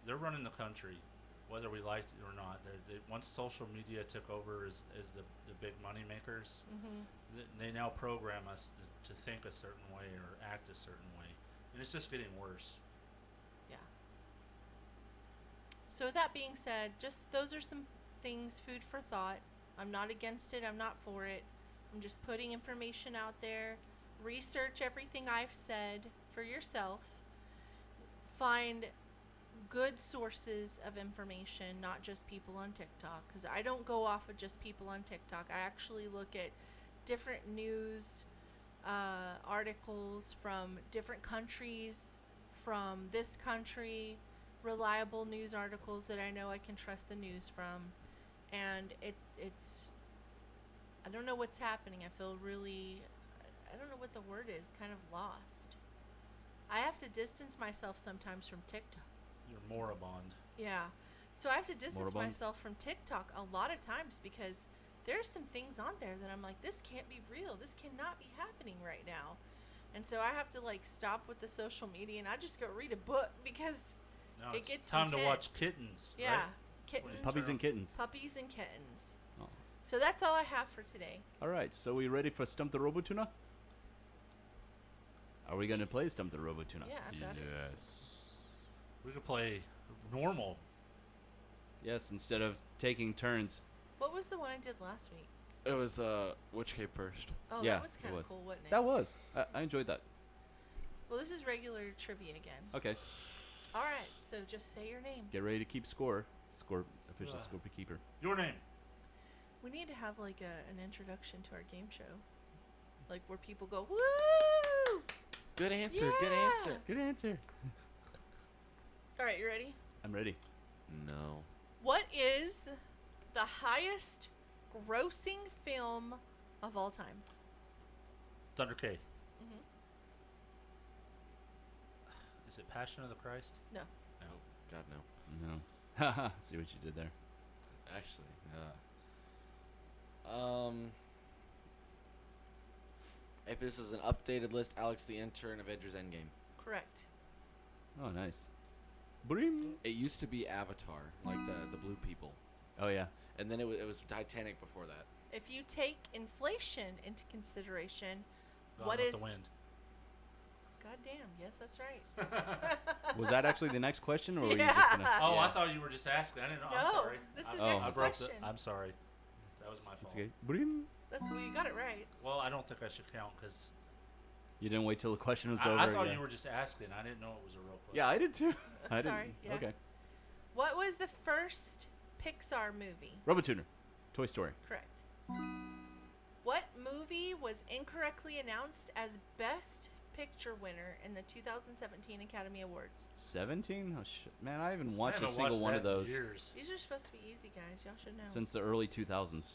they're running the country, whether we like it or not. Once social media took over as the big money makers, they now program us to think a certain way or act a certain way, and it's just getting worse. Yeah. So with that being said, just those are some things, food for thought. I'm not against it. I'm not for it. I'm just putting information out there. Research everything I've said for yourself. Find good sources of information, not just people on TikTok, because I don't go off of just people on TikTok. I actually look at different news articles from different countries, from this country, reliable news articles that I know I can trust the news from, and it's I don't know what's happening. I feel really, I don't know what the word is, kind of lost. I have to distance myself sometimes from TikTok. You're moribund. Yeah. So I have to distance myself from TikTok a lot of times because there's some things on there that I'm like, this can't be real. This cannot be happening right now. And so I have to stop with the social media and I just go read a book because it gets time intense. to watch kittens. Yeah. Right? Kittens. Puppies and kittens. Puppies and kittens. Oh. So that's all I have for today. All right. So we ready for Stump the Robotuna? Are we going to play Stump the Robotuna? Yeah, I've got it. Yes. We could play normal. Yes, instead of taking turns. What was the one I did last week? It was which came first. Oh, yeah, that was kind of cool, wasn't it? That was. I enjoyed that. Well, this is regular trivia again. Okay. All right, so just say your name. Get ready to keep score. Official scorekeeper. Your name. We need to have an introduction to our game show, where people go woo. Good answer. Yeah. Good answer. Good answer. All right, you ready? I'm ready. No. What is the highest grossing film of all time? Thunder K. Mm-hmm. Is it Passion of the Christ? No. No. God, no. No. Haha. See what you did there. Actually, if this is an updated list, Alex the Intern, Avengers Endgame. Correct. Oh, nice. Brim. It used to be Avatar, like the blue people. Oh, yeah. And then it was Titanic before that. If you take inflation into consideration, Gone what with is... the wind? God damn, yes, that's right. Was that actually the next question, or were you Yeah. just gonna? Oh, I thought you were just asking. I didn't know. I'm No, sorry. this is I next broke question. I'm sorry. That was my fault. It's okay. Brim. Well, you got it right. Well, I don't think I should count because You didn't wait till the question was over. I thought yeah. you were just asking. I didn't know it was a real question. Yeah, I did too. I Sorry. didn't. Yeah. Okay. What was the first Pixar movie? Robotuner. Toy Story. Correct. What movie was incorrectly announced as Best Picture winner in the 2017 Academy Awards? 17? Oh shit, man! I haven't watched haven't a single watched one that of those in years. These are supposed to be easy, guys. Y'all should know. since the early 2000s.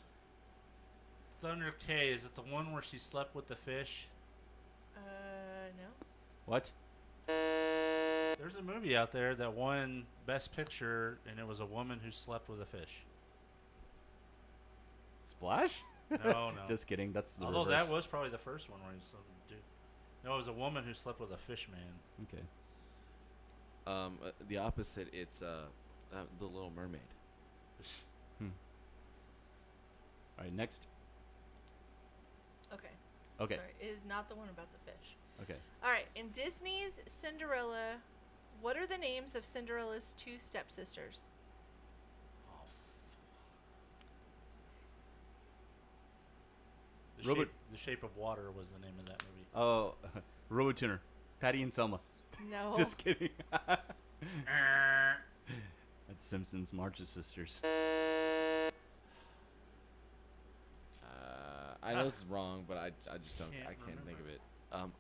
Thunder K. Is it the one where she slept with the fish? No. What? There's a movie out there that won Best Picture, and it was a woman who slept with a fish. Splash? No. Just kidding. That's the Although reverse. that was probably the first one where he slept with a dude. No, it was a woman who slept with a fish man. Okay. The opposite. It's the Little Mermaid. All right. Next. Okay. Okay. Sorry, it is not the one about the fish. Okay. All right. In Disney's Cinderella, what are the names of Cinderella's two stepsisters? The Shape of Water was the name of that movie. Oh, Robotuner. Patty and Selma. No. Just kidding. That's Simpsons March's Sisters. I know this is wrong, but I just don't. I can't think of it.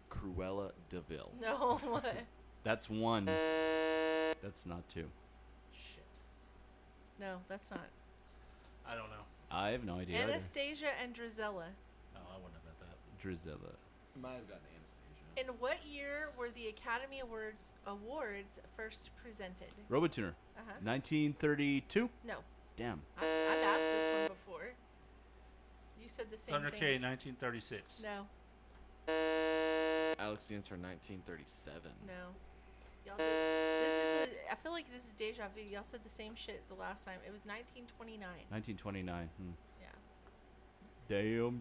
Cruella de Vil. No. What? That's one. That's not two. Shit. No, that's not. I don't know. I have no idea. Anastasia and Drizella. No, I wouldn't have bet that. Drizella. Might have gotten Anastasia. In what year were the Academy Awards first presented? Robotuner. 1932? No. Damn. I've asked this one before. You said the same Thunder thing. K, 1936. No. Alex the Intern, 1937. No. Y'all did. I feel like this is deja vu. Y'all said the same shit the last time. It was 1929. 1929. Yeah. Damn.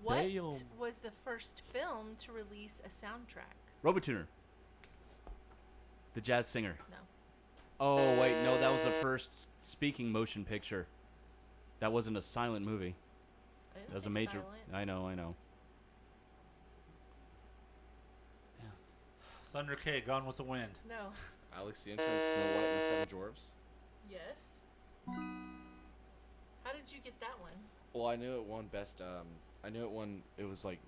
What was the first film to release a soundtrack? Robotuner. The Jazz Singer. No. Oh, wait. No, that was the first speaking motion picture. That wasn't a silent movie. That was a major. Silent. I know. Thunder K, Gone with the Wind. No. Alex the Intern, Snow White and the Seven Dwarfs. Yes. How did you get that one? Well, I knew it won best. I knew it won. It was like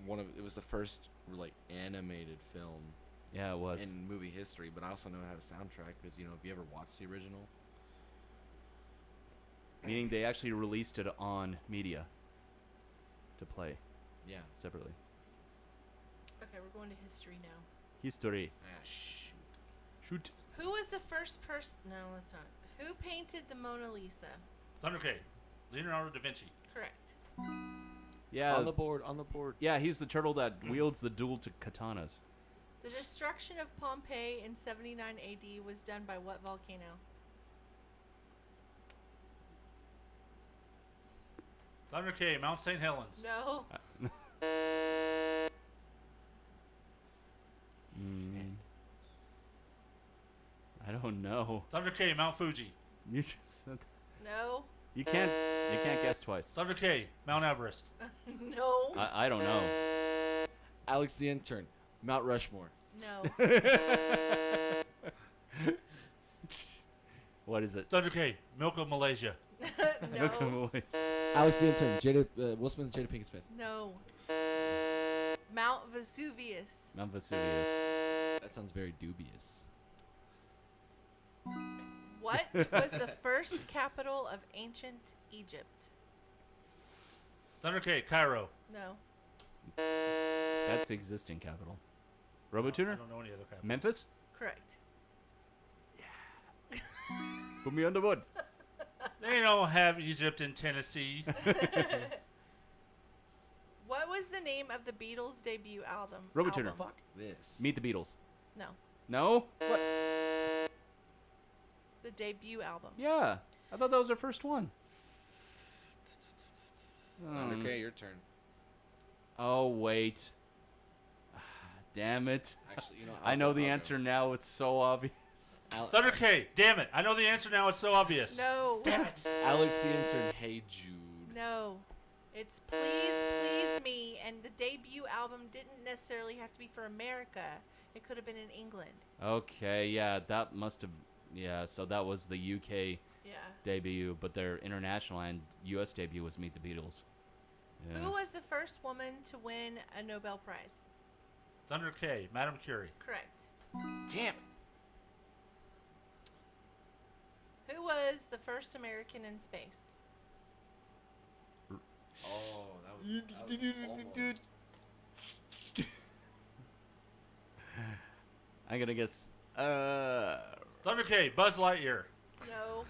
it was the first like animated film. Yeah, it was in movie history. But I also know it had a soundtrack because if you ever watched the original. Meaning they actually released it on media to play. Yeah. Separately. Okay, we're going to history now. History. Shoot. Who was the first person? No, that's not. Who painted the Mona Lisa? Thunder K, Leonardo da Vinci. Correct. Yeah. On the board. Yeah, he's the turtle that wields the dual katanas. The destruction of Pompeii in 79 AD was done by what volcano? Thunder K, Mount St. Helens. No. I don't know. Thunder K, Mount Fuji. You just said No. You can't guess twice. Thunder K, Mount Everest. No. I don't know. Alex the Intern, Mount Rushmore. No. What is it? Thunder K, Milk of Malaysia. No. Alex the Intern, Will Smith and Jada Pinkett Smith. No. Mount Vesuvius. Mount Vesuvius. That sounds very dubious. What was the first capital of ancient Egypt? Thunder K, Cairo. No. That's the existing capital. Robotuner? I don't know any other capital. Memphis? Correct. Put me on the wood. They don't have Egypt in Tennessee. What was the name of the Beatles' debut album? Robotuner. Fuck this. Meet the Beatles. No. No? What? The debut album. Yeah. I thought that was their first one. Okay, your turn. Oh, wait. Damn it. Actually, I know the answer now. It's so obvious. Thunder K, damn it. I know the answer now. It's so obvious. No. Damn it. Alex the Intern, Hey Jude. No. It's Please Me, and the debut album didn't necessarily have to be for America. It could have been in England. Okay, yeah, that must have... Yeah, so that was the UK debut, but their international and US debut was Meet the Beatles. Yeah. Who was the first woman to win a Nobel Prize? Thunder K, Madame Curie. Correct. Damn it. Who was the first American in space? Oh, that was almost. I'm gonna guess... Thunder K, Buzz Lightyear. No.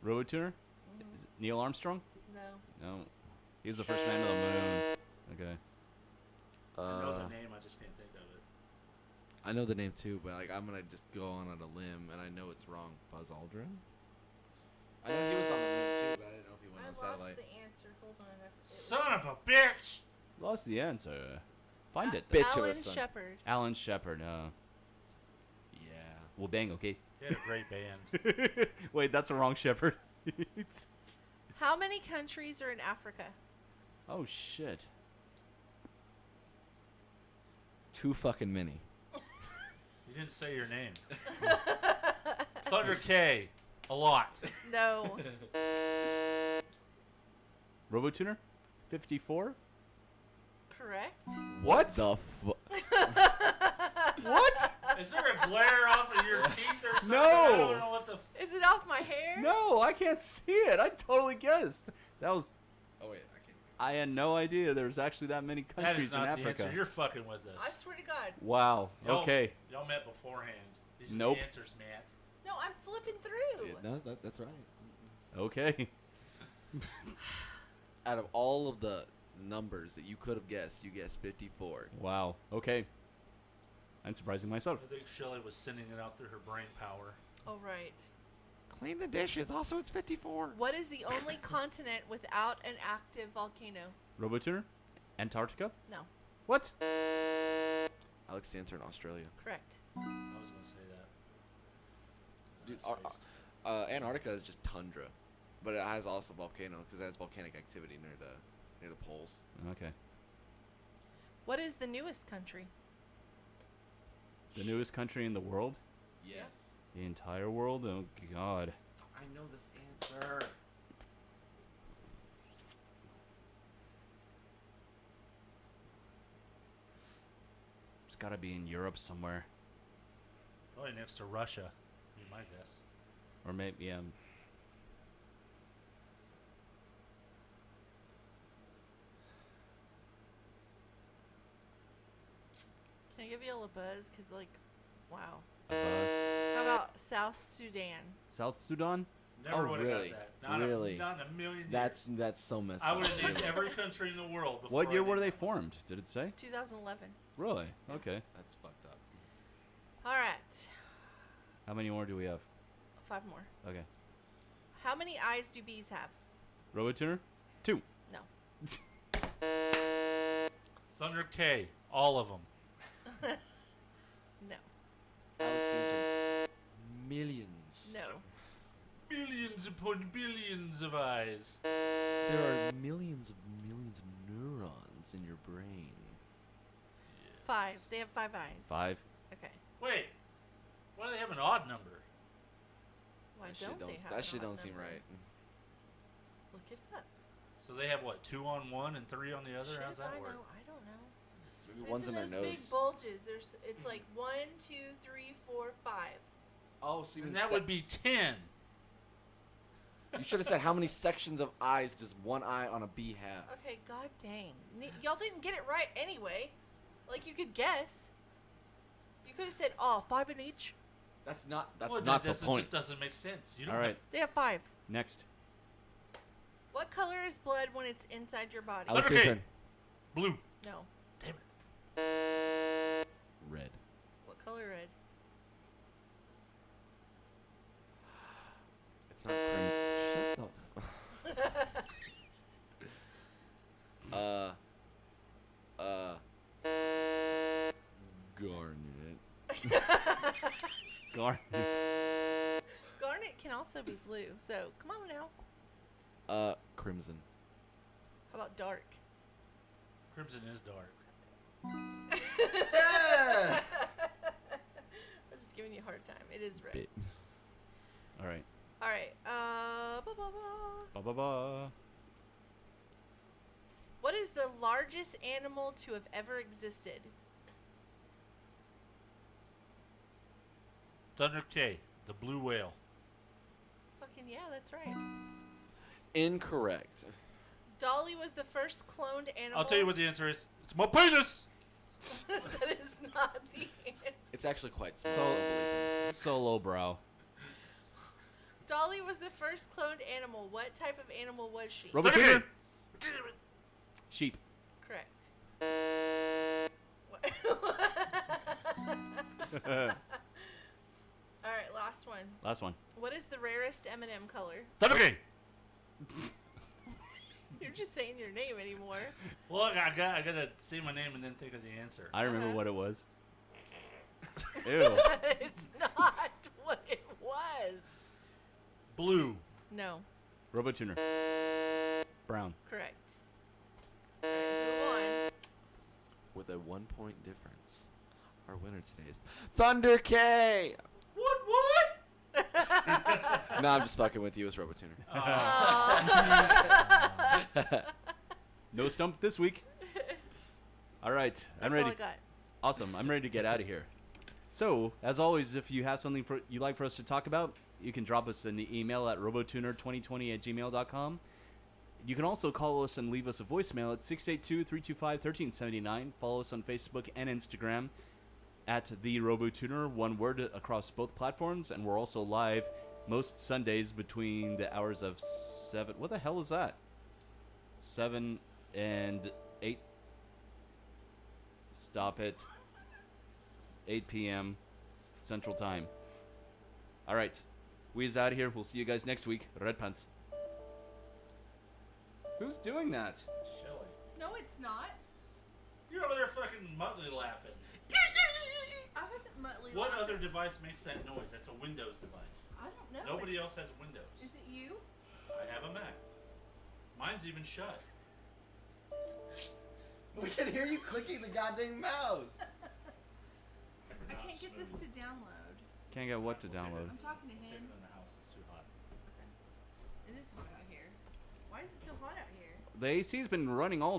Robotuner? Is it Neil Armstrong? No. No. He was the first man to the moon. Okay. I know the name, I just can't think of it. I know the name too, but I'm gonna just go on a limb, and I know it's wrong. Buzz Aldrin. I know he was on the moon too, but I didn't know if he went on I satellite. lost the answer. Hold on. Son of a bitch! Lost the answer. Find it. Bitch of a Alan son. Shepard. Alan Shepard. Yeah. Well, bang, okay. They had a great band. Wait, that's a wrong Shepard. How many countries are in Africa? Oh, shit. Too fucking many. You didn't say your name. Thunder K. A lot. No. RoboTuner, 54. Correct. What? The fuck? What? Is there a glare off of your teeth or something? No. I don't know what the. Is it off my hair? No, I can't see it. I totally guessed. That was. Oh wait, I can't. I had no idea there was actually that many That countries is not in the Africa. answer. You're fucking with us. I swear to God. Wow. Okay. Y'all met beforehand. These are Nope. the answers, Matt. No, I'm flipping through. Yeah, no, that's right. Okay. Out of all of the numbers that you could have guessed, you guessed 54. Wow. Okay. I'm surprising myself. I think Shelley was sending it out through her brain power. Oh, right. Clean the dishes. Also, it's 54. What is the only continent without an active volcano? RoboTuner, Antarctica. No. What? Alex the Answer in Australia. Correct. I was gonna say that. Dude, That's based. Antarctica is just tundra, but it has also volcano because it has volcanic activity near the poles. Okay. What is the newest country? The newest country in the world? Yes. The entire world? Oh, God. I know this answer. It's got to be in Europe somewhere. Probably next to Russia, be my guess. Or maybe, yeah. Can I give you a little buzz? Because, like, wow. A buzz. How about South Sudan? South Sudan? Never would have really? got that. Not Really? not in a million years. That's so messed I up. would have named every country in the world. Before What year I were named they them. formed? Did it say? 2011. Really? Okay. That's fucked up. All right. How many more do we have? 5 more. Okay. How many eyes do bees have? RoboTuner? 2. No. Thunder K. All of them. No. Alex the Answer. Millions. No. Billions upon billions of eyes. There are millions of neurons in your brain. 5. They have 5 eyes. 5. Okay. Wait. Why do they have an odd number? Why That shit don't they have That an shit odd don't seem number? right. Look it up. So they have what? 2 on one and 3 on the other? Shit How's if that I work? know. I don't know. Maybe one's in their those nose. big bulges. It's like 1, 2, 3, 4, 5. Oh, so you And mean that would be 10. You should have said how many sections of eyes does one eye on a bee have? Okay, god dang. Y'all didn't get it right anyway. Like, you could guess. You could have said, 5 in each. That's not Well, not that the point. just doesn't make sense. You don't All right. They have 5. Next. What color is blood when it's inside your body? Alex, Okay. your turn. Blue. No. Damn it. Red. What color red? It's not crimson. Shut the Garnet. Garnet. Garnet can also be blue. So, come on now. Crimson. How about dark? Crimson is dark. I'm just giving you a hard time. It is red. Bit. All right. All right. Ba-ba-ba. What is the largest animal to have ever existed? Thunder K. The blue whale. Fucking yeah, that's right. Incorrect. Dolly was the first cloned animal. I'll tell you what the answer is. It's my penis! That is not the answer. It's actually quite small. Solo brow. Dolly was the first cloned animal. What type of animal was she? RoboTuner? Sheep. Correct. All right, last one. Last one. What is the rarest M&M color? Thunder K. You're just saying your name anymore. Well, I gotta say my name and then think of the answer. I remember Uh-huh. what it was. Ew. It's not what it was. Blue. No. a 1 point difference. Our winner today is Thunder K. What? No, I'm just fucking with you. It's RoboTuner. No stump this week. All right, I'm That's ready. all I got. Awesome, I'm ready to get out of here. So, as always, if you have something you'd like for us to talk about, you can drop us an email at robotuner2020@gmail.com. You can also call us and leave us a voicemail at 682-325-1379. Follow us on Facebook and Instagram at the RoboTuner, one word across both platforms, and we're also live most Sundays between the hours of 7. What the hell is that? 7 and 8. Stop it. 8 p.m. Central Time. All right. We's out of here. We'll see you guys next week. Red Pants. Who's doing that? Shelly. No, it's not. You're over there fucking Muttley laughing. I wasn't Muttley. What laughing. other device makes that noise? That's a Windows device. I don't know. Nobody else has Windows. Is it you? I have a Mac. Mine's even shut. We can hear you clicking the goddamn mouse. I can't get this to download. Can't get what to download? I'm talking to Take him. it in the house. It's too hot. It is hot out here. Why is it so hot out here? The AC's been running all